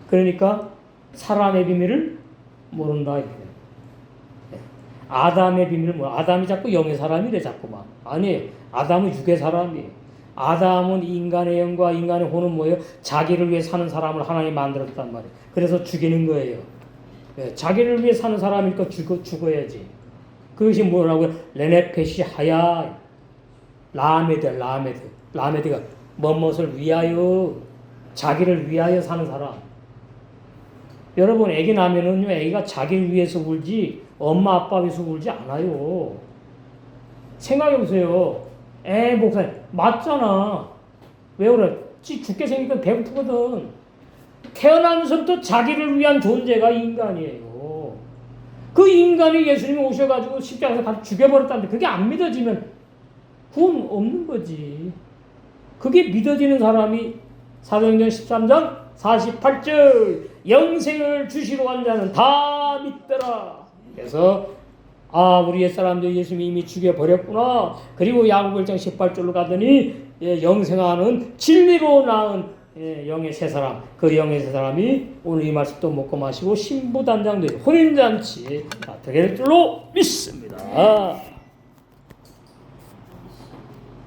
그러니까 사람의 비밀을 모른다 이거예요. 아담의 비밀을 몰라. 아담이 자꾸 영의 사람이래 자꾸만. 아니에요. 아담은 육의 사람이에요. 아담은 인간의 영과 인간의 혼은 뭐예요? 자기를 위해 사는 사람을 하나님이 만들었단 말이에요. 그래서 죽이는 거예요. 자기를 위해 사는 사람이니까 죽어야지. 그것이 뭐라고요? 레네페시 하야 라메드가 무엇을 위하여 자기를 위하여 사는 사람. 여러분 애기 나면은요 애기가 자기를 위해서 울지 엄마 아빠 위해서 울지 않아요. 생각해 보세요. 목사님 맞잖아. 왜 그래? 죽게 생기니까 배고프거든. 태어나면서부터 자기를 위한 존재가 인간이에요. 그 인간이 예수님이 오셔가지고 십자가에서 같이 죽여버렸다는데 그게 안 믿어지면 구원 없는 거지. 그게 믿어지는 사람이 사도행전 13장 48절 영생을 주시러 간 자는 다 믿더라. 그래서 우리 옛사람들 예수님이 이미 죽여버렸구나. 그리고 야고보 1장 18절로 가더니 영생하는 진리로 낳은 영의 세 사람, 그 영의 세 사람이 오늘 이 말씀도 먹고 마시고 신부단장된 혼인잔치 되게 될 줄로 믿습니다.